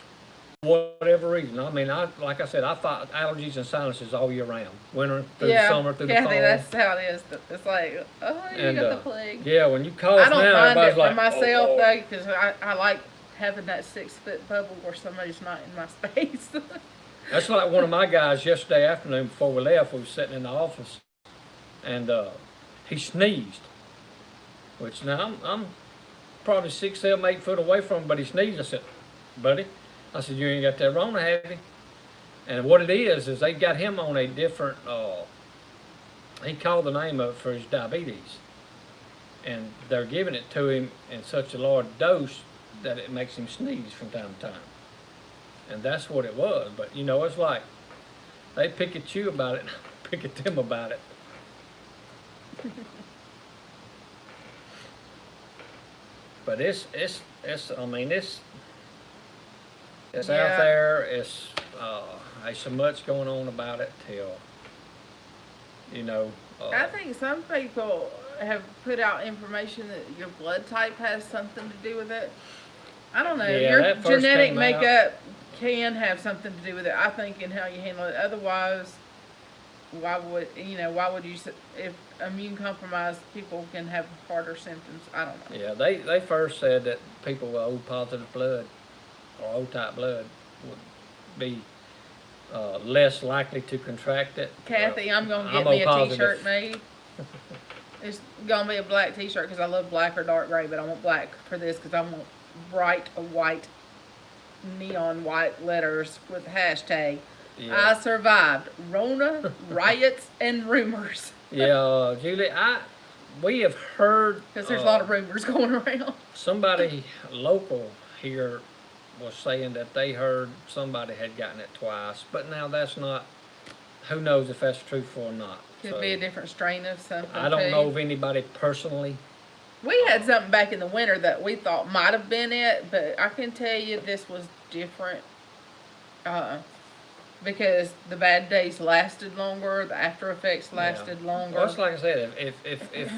whatever reason. I mean, like I said, I fight allergies and sinuses all year round, winter through the summer through the fall. Kathy, that's how it is. It's like, oh, you got the plague. Yeah, when you cough I don't now, mind it everybody's for like, myself oh, though, because I like having that 6-foot bubble where somebody's not in my space. That's like one of my guys yesterday afternoon before we left. We were sitting in the office, and he sneezed. Which now I'm probably 6, 7, 8 foot away from him, but he sneezed. I said, buddy, I said, you ain't got that Rona, have you? And what it is they got him on a different, he called the name of it for his diabetes. And they're giving it to him in such a large dose that it makes him sneeze from time to time. And that's what it was. But, you know, it's like they pick at you about it, pick at them about it. But it's I mean, it's out there. It's there's so much going on about it till, you know. I think some people have put out information that your blood type has something to do with it. I don't know. Yeah, Your that first genetic came makeup can have something to do with it. I think in how you handle it. Otherwise, why would you? If immune compromised people can have harder symptoms, I don't know. Yeah, they first said that people with O positive blood or O type blood would be less likely to contract it. Kathy, I'm gonna get I'm me O a positive. T-shirt made. It's gonna be a black T-shirt because I love black or dark gray, but I want black for this because I want bright white, neon white letters with hashtag. Yeah. I survived Rona, riots, and rumors. Yeah, Julie, we have heard Because there's a lot of rumors going around. somebody local here was saying that they heard somebody had gotten it twice, but now that's not. Who knows if that's truthful or not? Could be a different strain of something. I don't know of anybody personally. We had something back in the winter that we thought might have been it, but I can tell you this was different. Because the bad days lasted longer, the after effects lasted longer. Well, it's like I said, if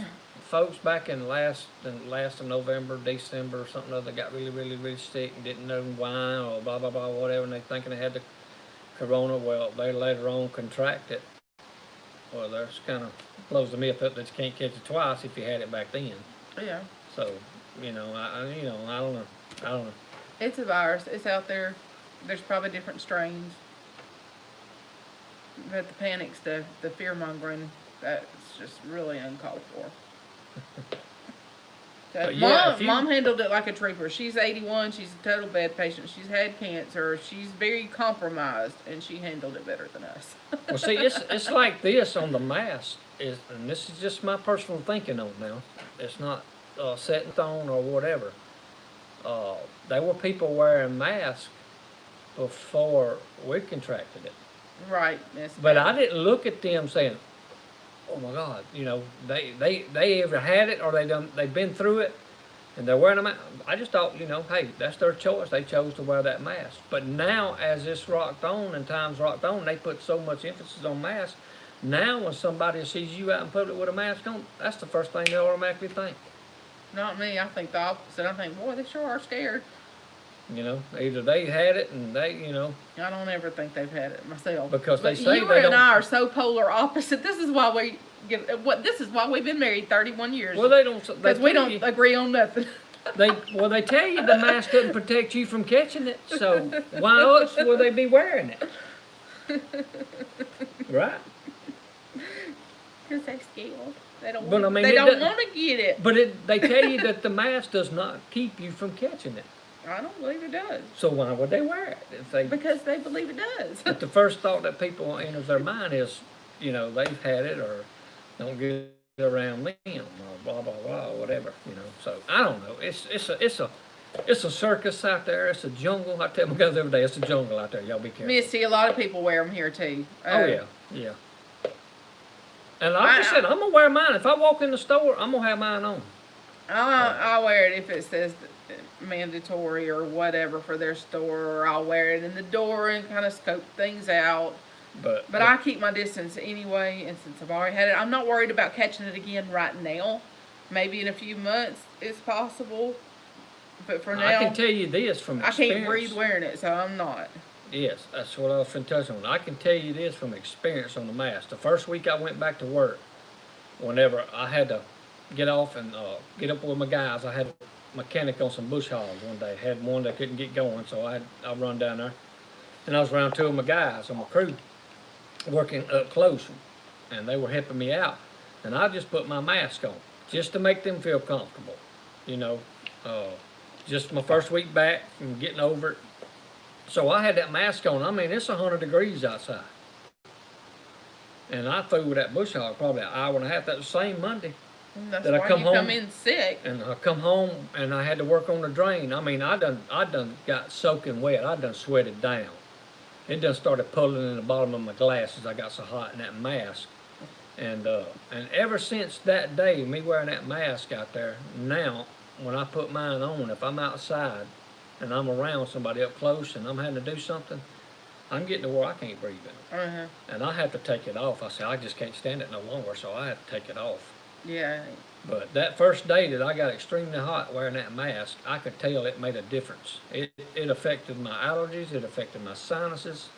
folks back in last of November, December, or something other got really, really, really sick and didn't know why or blah blah blah whatever, and they thinking they had the corona, well, they later on contract it. Well, that's kind of blows the myth up that you can't catch it twice if you had it back then. Yeah. So, you know, I don't know. It's a virus. It's out there. There's probably different strains. But the panic stuff, the fear mongering, that's just really uncalled for. So Mom handled it like a trooper. She's 81. She's a total bad patient. She's had cancer. She's very compromised, and she handled it better than us. Well, see, it's like this on the mask, and this is just my personal thinking on it now. It's not set in stone or whatever. There were people wearing masks before we contracted it. Right. Yes, But I didn't look at them saying, "Oh my God," they either had it or they've been through it, and they're wearing a mask. I just thought, hey, that's their choice. They chose to wear that mask. But now, as this rocked on and times rocked on, they put so much emphasis on masks. Now, when somebody sees you out in public with a mask on, that's the first thing they automatically think. Not me. I think the opposite. I think, boy, they sure are scared. Either they had it and they. I don't ever think they've had it myself. Because they say you they don't. and I are so polar opposite. This is why This is why we've been married 31 years. Well, they don't. Because we don't agree on nothing. They tell you the mask doesn't protect you from catching it. So why else will they be wearing it? Right. Because they're scared. They don't. But, they don't want to get it. But they tell you that the mask does not keep you from catching it. I don't believe it does. So why would they wear it? Because they believe it does. But the first thought that people enters their mind is, they've had it or don't get around them or blah blah blah or whatever. So I don't know. It's a circus out there. It's a jungle. I tell my guys every day, it's a jungle out there. Y'all be careful. Misty, a lot of people wear them here too. Oh yeah. And like I said, I'm gonna wear mine. If I walk in the store, I'm gonna have mine on. I'll wear it if it says mandatory or whatever for their store, or I'll wear it in the door and kind of scope things out. But I keep my distance anyway, and since I've already had it, I'm not worried about catching it again right now. Maybe in a few months it's possible, but for now, I can tell you this from experience. I can't breathe wearing it, so I'm not. Yes, that's what I was finna touch on. I can tell you this from experience on the mask. The first week I went back to work, whenever I had to get off and get up with my guys, I had a mechanic on some bush hogs one day. Had one that couldn't get going, so I run down there. And I was around two of my guys on my crew, working up close, and they were helping me out. And I just put my mask on, just to make them feel comfortable. Just my first week back from getting over it. So I had that mask on. I mean, it's 100 degrees outside. And I threw with that bush hog probably an hour and a half. That was the same Monday. And that's why you come in sick. And I come home and I had to work on the drain. I mean, I done got soaking wet. I done sweated down. It done started pulling in the bottom of my glasses. I got so hot in that mask. And ever since that day, me wearing that mask out there, now, when I put mine on, if I'm outside and I'm around somebody up close and I'm having to do something, I'm getting to where I can't breathe in it. And I have to take it off. I said, I just can't stand it no longer, so I have to take it off. Yeah. But that first day that I got extremely hot wearing that mask, I could tell it made a difference. It affected my allergies. It affected my sinuses.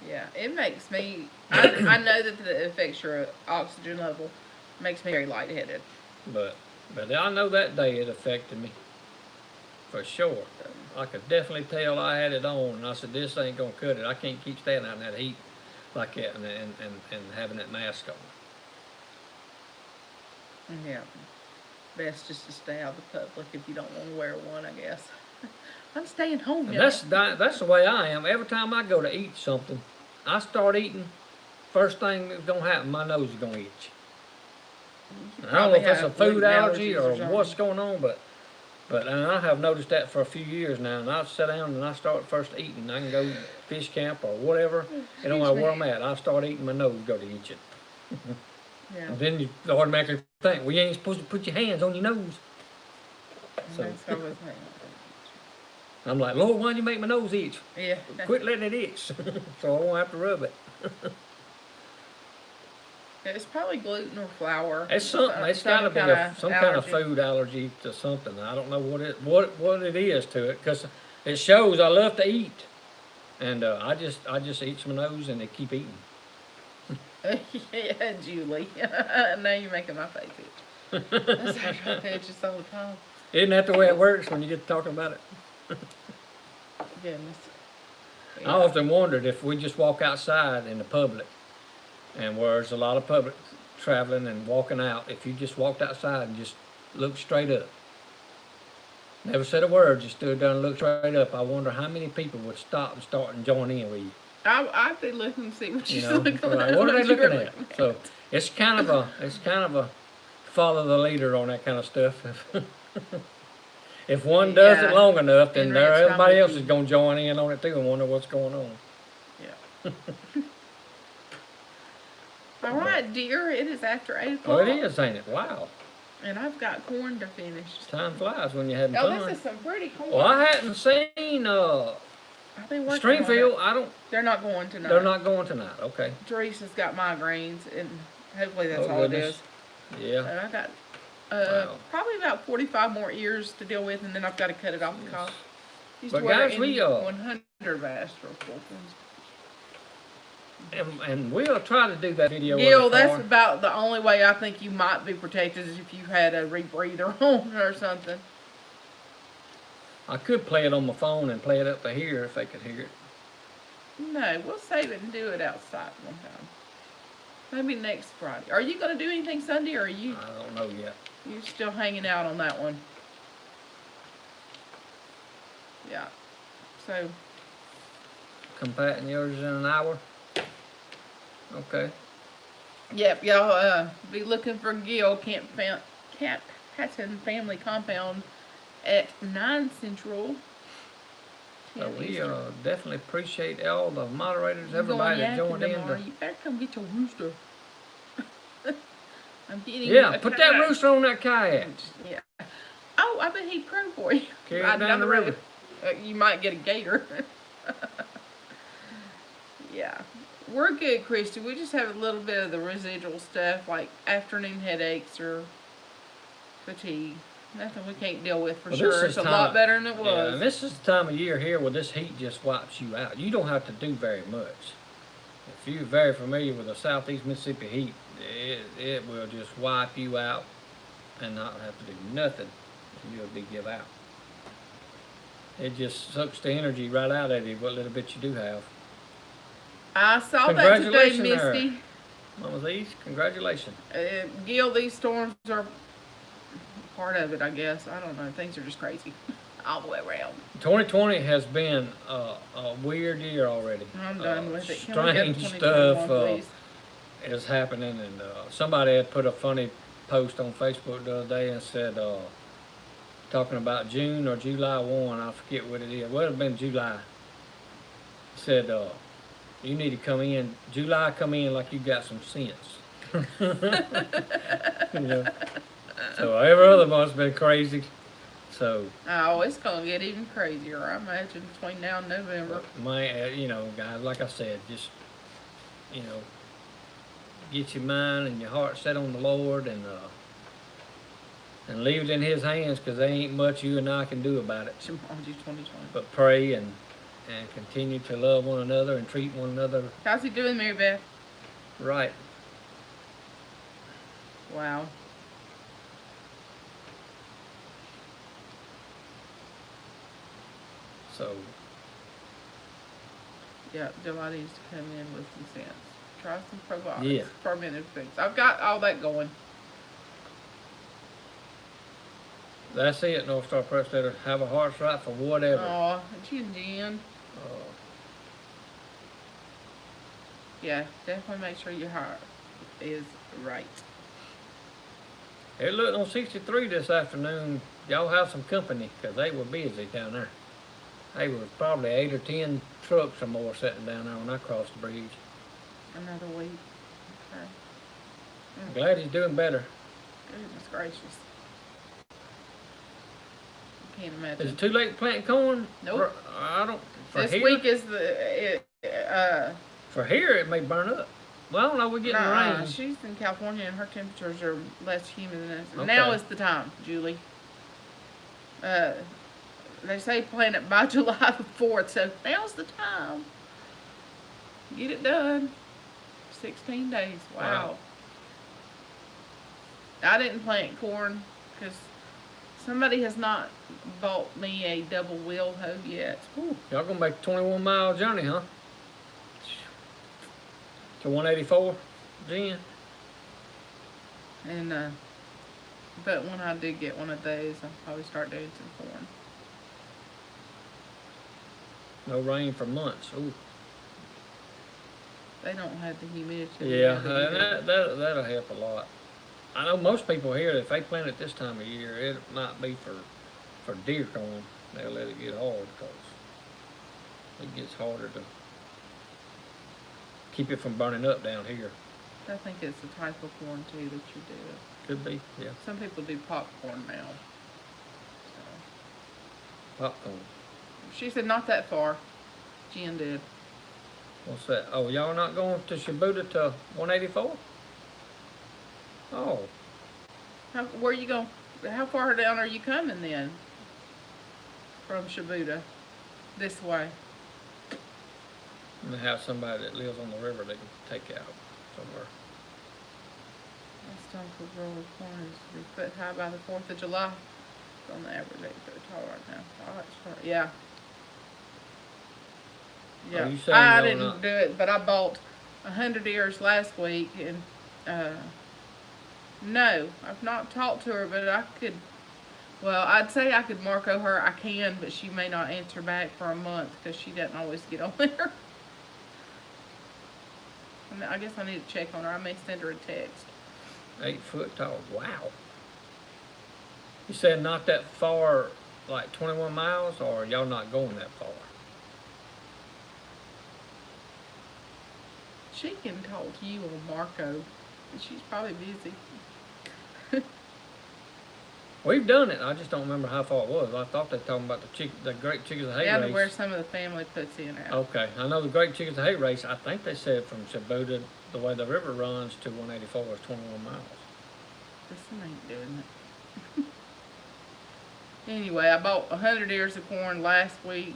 Yeah, it makes me, I know that it affects your oxygen level. It makes me very lightheaded. But I know that day it affected me. For sure. I could definitely tell I had it on, and I said, this ain't going to cut it. I can't keep standing out in that heat like that and having that mask on. Yeah. Best just to stay out of the public if you don't want to wear one, I guess. I'm staying home now. That's the way I am. Every time I go to eat something, I start eating, first thing that's going to happen, my nose is going to itch. I don't know if it's a food allergy or what's going on, but and I have noticed that for a few years now, and I sit down and I start first eating. I can go fish camp or whatever, it don't matter where I'm at. I start eating, my nose go to itching. Yeah. And then you automatically think, well, you ain't supposed to put your hands on your nose. So I'm like, Lord, why'd you make my nose itch? Yeah. Quit letting it itch, so I won't have to rub it. It's probably gluten or flour. It's something. It's got to be some kind of food allergy to something. I don't know what it is to it, because it shows I love to eat, and I just eat my nose and they keep eating. Yeah, Julie. Now you're making my face itch. That's how I itch just all the time. Isn't that the way it works when you get to talking about it? Goodness. Yeah. I often wondered if we just walk outside in the public, and where there's a lot of public traveling and walking out, if you just walked outside and just looked straight up, never said a word, just stood there and looked straight up, I wonder how many people would stop and start and join in with you. I'd be looking to see what you're looking at. What are they looking at? So it's kind of a follow the leader on that kind of stuff. If one does it long enough, then everybody else is going to join in on it too and wonder what's going on. Yeah. All right, dear. It is after 8 o'clock. Oh, it is, ain't it? Wow. And I've got corn to finish. Time flies when you're having fun. Oh, this is some pretty corn. Well, I hadn't seen Stringfield. They're not going tonight. They're not going tonight. Okay. Teresa's got migraines, and hopefully that's all it is. Yeah. So I got probably about 45 more ears to deal with, and then I've got to cut it off the cob. But guys, we 100 bass for full and we'll try to do that video. Gil, that's about the only way I think you might be protected is if you had a rebreather on or something. I could play it on my phone and play it up to here if they could hear it. No, we'll save it and do it outside one time. Maybe next Friday. Are you going to do anything Sunday, or are you? I don't know yet. You still hanging out on that one? Yeah. So. Compacting yours in an hour. Okay. Yep, y'all be looking for Gil Camp Hatton Family Compound at 9 Central. So we definitely appreciate all the moderators, everybody that joined in. You better come get your rooster. I'm getting put that rooster on that kayak. Yeah. Oh, I bet he'd crow for you. Carry it down the river. You might get a gator. Yeah. We're good, Christy. We just have a little bit of the residual stuff, like afternoon headaches or fatigue. Nothing we can't deal with for sure. It's a lot better than it was. Yeah, and this is the time of year here where this heat just wipes you out. You don't have to do very much. If you're very familiar with the southeast Mississippi heat, it will just wipe you out and not have to do nothing. You'll be give out. It just sucks the energy right out of you, what little bit you do have. I saw that today, Misty. Mama Z's, congratulations. Gil, these storms are part of it, I guess. I don't know. Things are just crazy all the way around. 2020 has been a weird year already. I'm done with it. Strange stuff is happening, and somebody had put a funny post on Facebook the other day and said, talking about June or July 1, I forget what it is. Well, it would have been July. Said, you need to come in, July, come in like you got some sense. You know? So every other month's been crazy. So it's gonna get even crazier, I imagine, between now and November. Guys, like I said, just get your mind and your heart set on the Lord, and leave it in His hands, because there ain't much you and I can do about it. But pray and continue to love one another and treat one another. How's he doing, Mary Beth? Right. Wow. So. Yeah, July needs to come in with some sense. Try some probiotics. Yeah. Fermented foods. I've got all that going. That's it, North Star Press Letter. Have a heart's right for whatever. Oh, and you, Jen. Yeah, definitely make sure your heart is right. Hey, look, on 63 this afternoon, y'all have some company, because they were busy down there. There was probably 8 or 10 trucks or more sitting down there when I crossed the bridge. Another week. Okay. I'm glad he's doing better. Goodness gracious. Can't imagine. Is it too late to plant corn? Nope. This week is For here, it may burn up. Well, I don't know, we're getting rain. She's in California and her temperatures are less humid than us. Okay. Now is the time, Julie. They say plant it by July the 4th, so now's the time. Get it done. 16 days. Wow. I didn't plant corn because somebody has not bought me a double wheel hoe yet. Y'all gonna make a 21-mile journey, huh? To 184, Jen? And, but when I do get one of those, I'll probably start doing some corn. No rain for months. Ooh. They don't have the humidity. Yeah, that'll help a lot. I know most people here, if they plant it this time of year, it might be for deer corn. They'll let it get hard because it gets harder to keep it from burning up down here. I think it's the type of corn too that you do. Could be, yeah. Some people do popcorn now. So. Popcorn. She said not that far. Jen did. What's that? Oh, y'all not going to Shibuya to 184? Oh. Where you going? How far down are you coming then? From Shibuya? This way? And have somebody that lives on the river they can take out somewhere. That's time for roller corn is to be put high by the 4th of July. It's on the average 8 foot tall right now. Oh, that's yeah. Yeah. I didn't do it, but I bought 100 ears last week, and no, I've not talked to her, but I could. Well, I'd say I could Marco her. I can, but she may not answer back for a month because she doesn't always get on there. I guess I need to check on her. I may send her a text. 8 foot tall. Wow. You said not that far, like 21 miles, or y'all not going that far? She can talk to you on Marco. She's probably busy. We've done it. I just don't remember how far it was. I thought they were talking about the Great Chickens of Hay Down race. to where some of the family puts in at. Okay. I know the Great Chickens of Hay race, I think they said from Shibuya, the way the river runs, to 184 is 21 miles. This one ain't doing it. Anyway, I bought 100 ears of corn last week.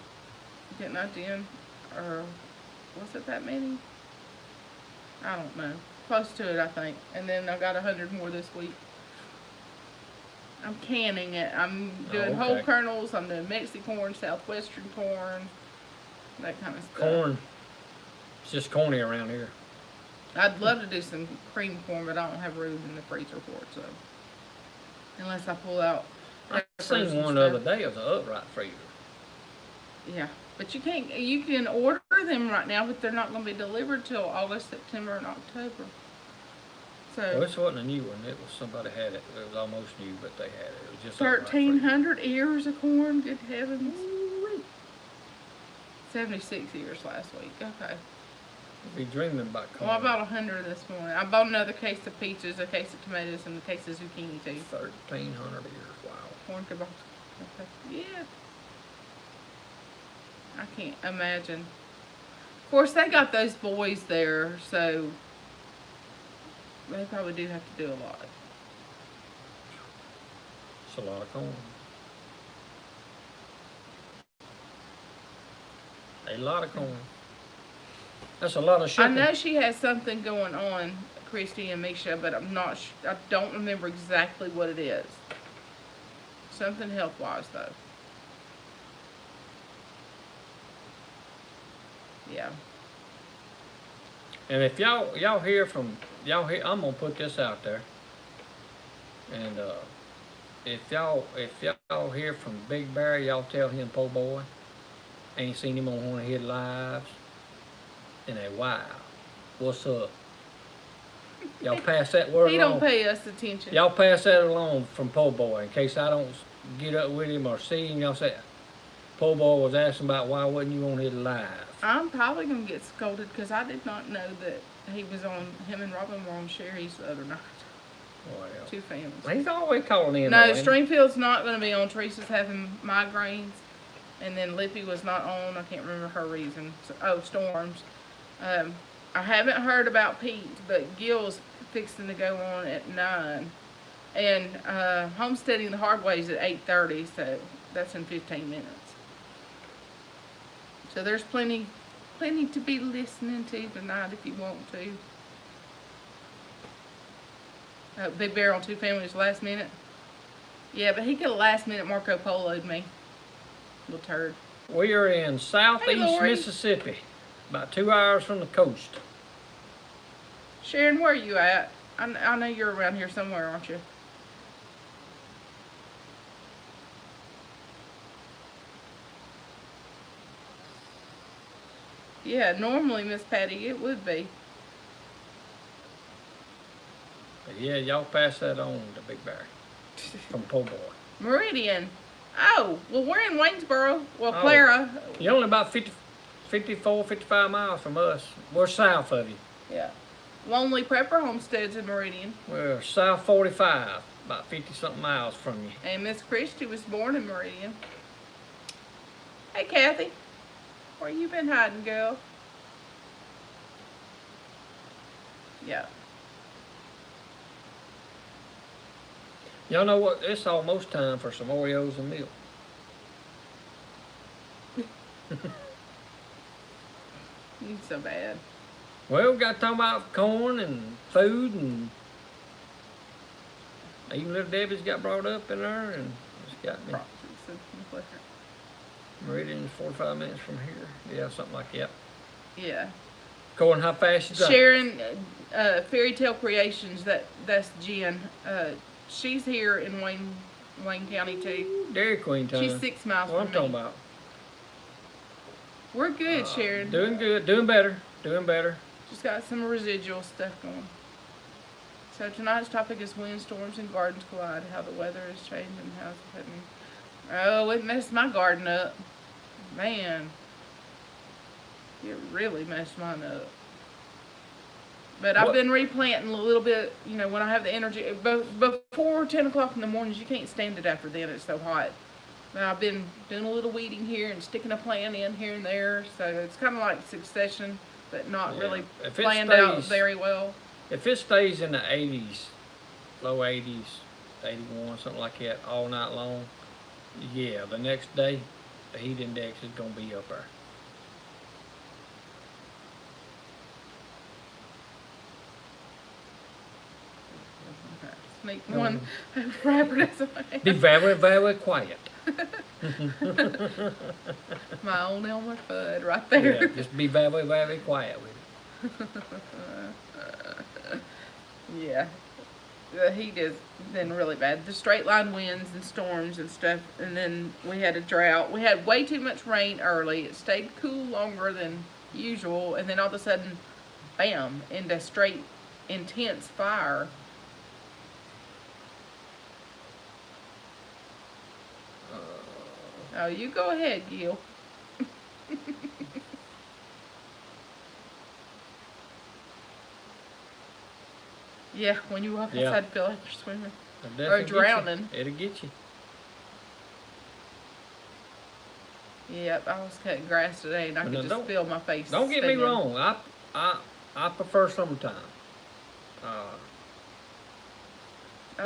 Didn't I, Jen? Or was it that many? I don't know. Close to it, I think. And then I got 100 more this week. I'm canning it. I'm doing whole kernels. I'm doing Mexican corn, southwestern corn, that kind of stuff. Corn. It's just corny around here. I'd love to do some cream corn, but I don't have room in the freezer for it, so. Unless I pull out. I seen one the other day. It was an upright freezer. Yeah. But you can't, you can order them right now, but they're not going to be delivered till August, September, and October. So. Well, this wasn't a new one. It was somebody had it. It was almost new, but they had it. It was just 1,300 ears of corn. Good heavens. Ooh-wee. 76 ears last week. Okay. Be dreaming about corn. Well, I bought 100 this morning. I bought another case of peaches, a case of tomatoes, and a case of zucchini too. 1,300 ears. Wow. Corn kebab. Okay. Yeah. I can't imagine. Of course, they got those boys there, so they probably do have to do a lot. It's a lot of corn. A lot of corn. That's a lot of shipping. I know she has something going on, Christy and Misha, but I'm not. I don't remember exactly what it is. Something health-wise, though. Yeah. And if y'all hear from I'm gonna put this out there. And if y'all hear from Big Barry, y'all tell him PoorBoy. Ain't seen him on one of his lives in a while. What's up? Y'all pass that word along. He don't pay us attention. Y'all pass that along from PoorBoy in case I don't get up with him or see him. Y'all say PoorBoy was asking about why wasn't you on his live. I'm probably gonna get scolded because I did not know that he was on. Him and Robin were on Sherry's the other night. Well, Two families. He's always calling in. No, Stringfield's not gonna be on. Teresa's having migraines, and then Lippy was not on. I can't remember her reason. So, storms. I haven't heard about Pete, but Gil's fixing to go on at 9, and homesteading the hard way is at 8:30. So that's in 15 minutes. So there's plenty to be listening to tonight if you want to. Big Bear on Two Families last minute. Yeah, but he could have last minute Marco Polo'd me. Little turd. We are in southeast Mississippi, about 2 hours from the coast. Sharon, where are you at? I know you're around here somewhere, aren't you? Yeah, normally, Miss Patty, it would be. But yeah, y'all pass that on to Big Bear from PoorBoy. Meridian. Oh, well, we're in Waynesboro. Well, Oh. Clara. You're only about 54, 55 miles from us. We're south of you. Yeah. Lonely Prepper Homestead's in Meridian. We're south 45, about 50-something miles from you. And Miss Christie was born in Meridian. Hey, Kathy. Where you been hiding, girl? Yeah. Y'all know what? It's almost time for some Oreos and milk. You so bad. Well, we got to talk about corn and food, and even little Debbie's got brought up in there, and it's got me. Meridian's 45 minutes from here. Yeah, something like that. Yeah. According how fast she's Sharon, Fairy Tale Creations, that's Jen. She's here in Wayne County too. Dairy Queen time. She's 6 miles What from I'm me. talking about. We're good, Sharon. Doing good, doing better, doing better. Just got some residual stuff going. So tonight's topic is windstorms and gardens collide, how the weather is changing, how it's affecting. Oh, it messed my garden up. Man. It really messed mine up. But I've been replanting a little bit, you know, when I have the energy. Before 10 o'clock in the mornings, you can't stand it after then. It's so hot. But I've been doing a little weeding here and sticking a plant in here and there. So it's kind of like succession, but not really planned out very well. If it stays in the 80s, low 80s, 81, something like that, all night long, yeah, the next day, the heat index is going to be up there. Sneak one wrapper doesn't Be very, very quiet. My old Elmer Fudd right there. Yeah, just be very, very quiet with it. Yeah. The heat has been really bad. The straight line winds and storms and stuff, and then we had a drought. We had way too much rain early. It stayed cool longer than usual, and then all of a sudden, bam, into straight intense fire. Oh, you go ahead, Gil. Yeah, when you walk outside, you feel like you're swimming. Or drowning. It'll get you. Yep, I was cutting grass today and I could just feel my face. Don't get me wrong. I prefer summertime.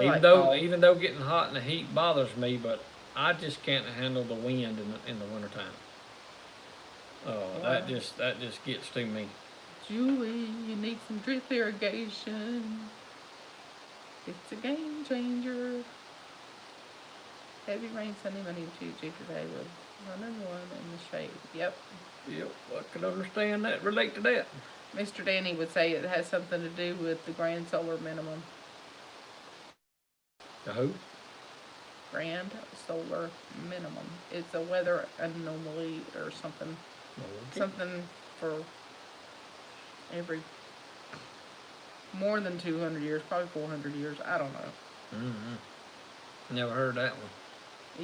Even though getting hot and the heat bothers me, but I just can't handle the wind in the wintertime. That just gets to me. Julie, you need some drip irrigation. It's a game changer. Heavy rain Sunday, Monday, and Tuesday today with 101 in the shade. Yep. Yep, I can understand that. Relate to that. Mr. Danny would say it has something to do with the grand solar minimum. The who? Grand solar minimum. It's a weather anomaly or something. Okay. Something for every more than 200 years, probably 400 years. I don't know. Never heard that one.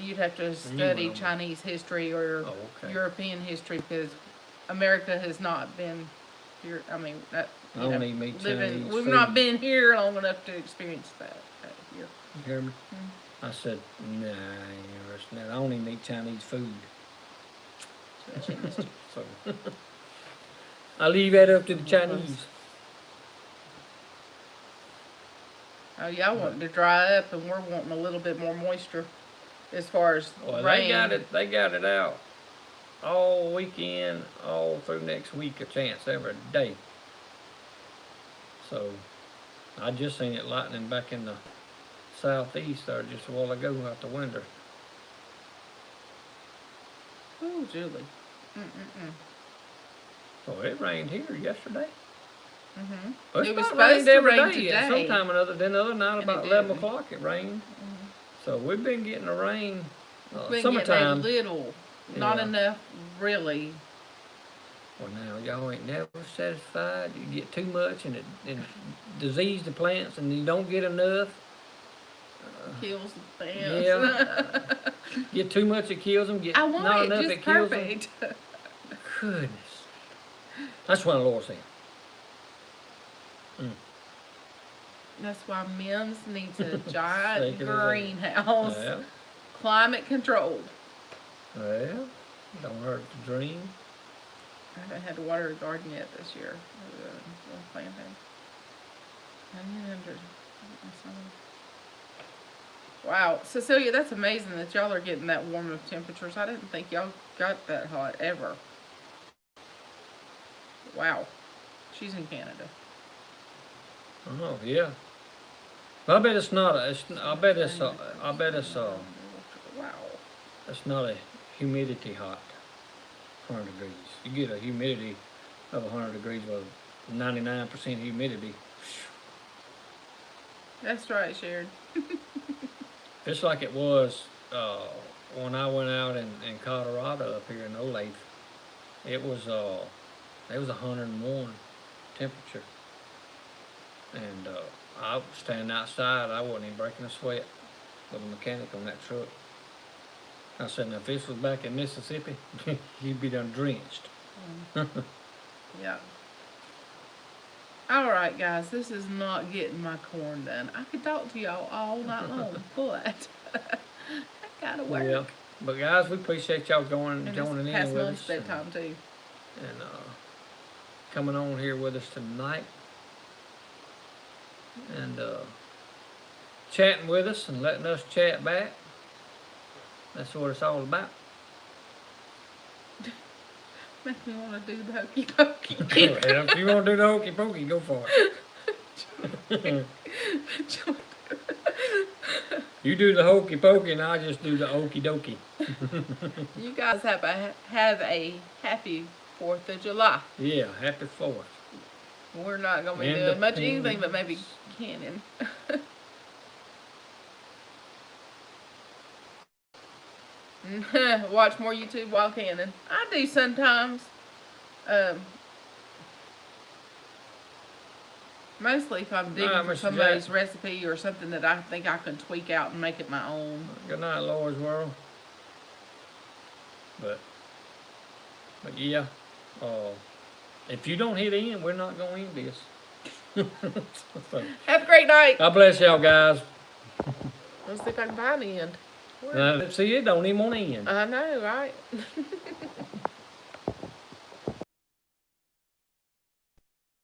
You'd have to study Chinese history or European history because America has not been here. I mean, we've not been here long enough to experience that here. You hear me? I said, nah, I only eat Chinese food. So I leave that up to the Chinese. Oh, y'all wanting to dry up, and we're wanting a little bit more moisture as far as rain. They got it out all weekend, all through next week, a chance every day. So I just seen it lightning back in the southeast there just a while ago out the window. Oh, Julie. So it rained here yesterday. It was supposed to rain today. Sometime or other. Then the other night, about 11 o'clock, it rained. So we've been getting the rain. We've been summertime. Getting a little, not enough, really. Well, now y'all ain't never satisfied. You get too much and it disease the plants, and you don't get enough. Kills the plants. Yeah. Get too much, it kills them. Get I want not it enough, just it kills them. perfect. Goodness. That's what the Lord said. That's why Mims needs a giant Take it greenhouse. Well, Climate controlled. well, don't hurt to dream. I haven't had to water a garden yet this year. I'm planting. Onion. Wow, Cecilia, that's amazing that y'all are getting that warm of temperatures. I didn't think y'all got that hot ever. Wow, she's in Canada. Oh yeah. Well, I bet it's not. I bet it's. Wow. It's not a humidity hot. 100 degrees. You get a humidity of 100 degrees with 99% humidity. That's right, Sharon. It's like it was when I went out in Colorado up here in Olathe. It was 101 temperature, and I was standing outside. I wasn't even breaking a sweat with a mechanic on that truck. I said, now if this was back in Mississippi, you'd be done drenched. Yeah. All right, guys, this is not getting my corn done. I could talk to y'all all night long, but I gotta work. Yeah, but guys, we appreciate y'all joining in with past us. Mom's bedtime too. And coming on here with us tonight. And chatting with us and letting us chat back. That's what it's all about. Make me want to do the hokey pokey. Well, if you want to do the hokey pokey, go for it. You do the hokey pokey and I just do the okey dokey. You guys have a happy 4th of July. Yeah, happy 4th. We're not going to be doing much anything but maybe canning. Watch more YouTube while canning. I do sometimes. Mostly if I'm digging for somebody's recipe or something that I think I can tweak out and make it my own. Good night, Lord's World. But yeah, if you don't hit end, we're not going to end this. So, have a great night. God bless y'all, guys. Let's see if I can find the end. See, it don't even want to end. I know, right?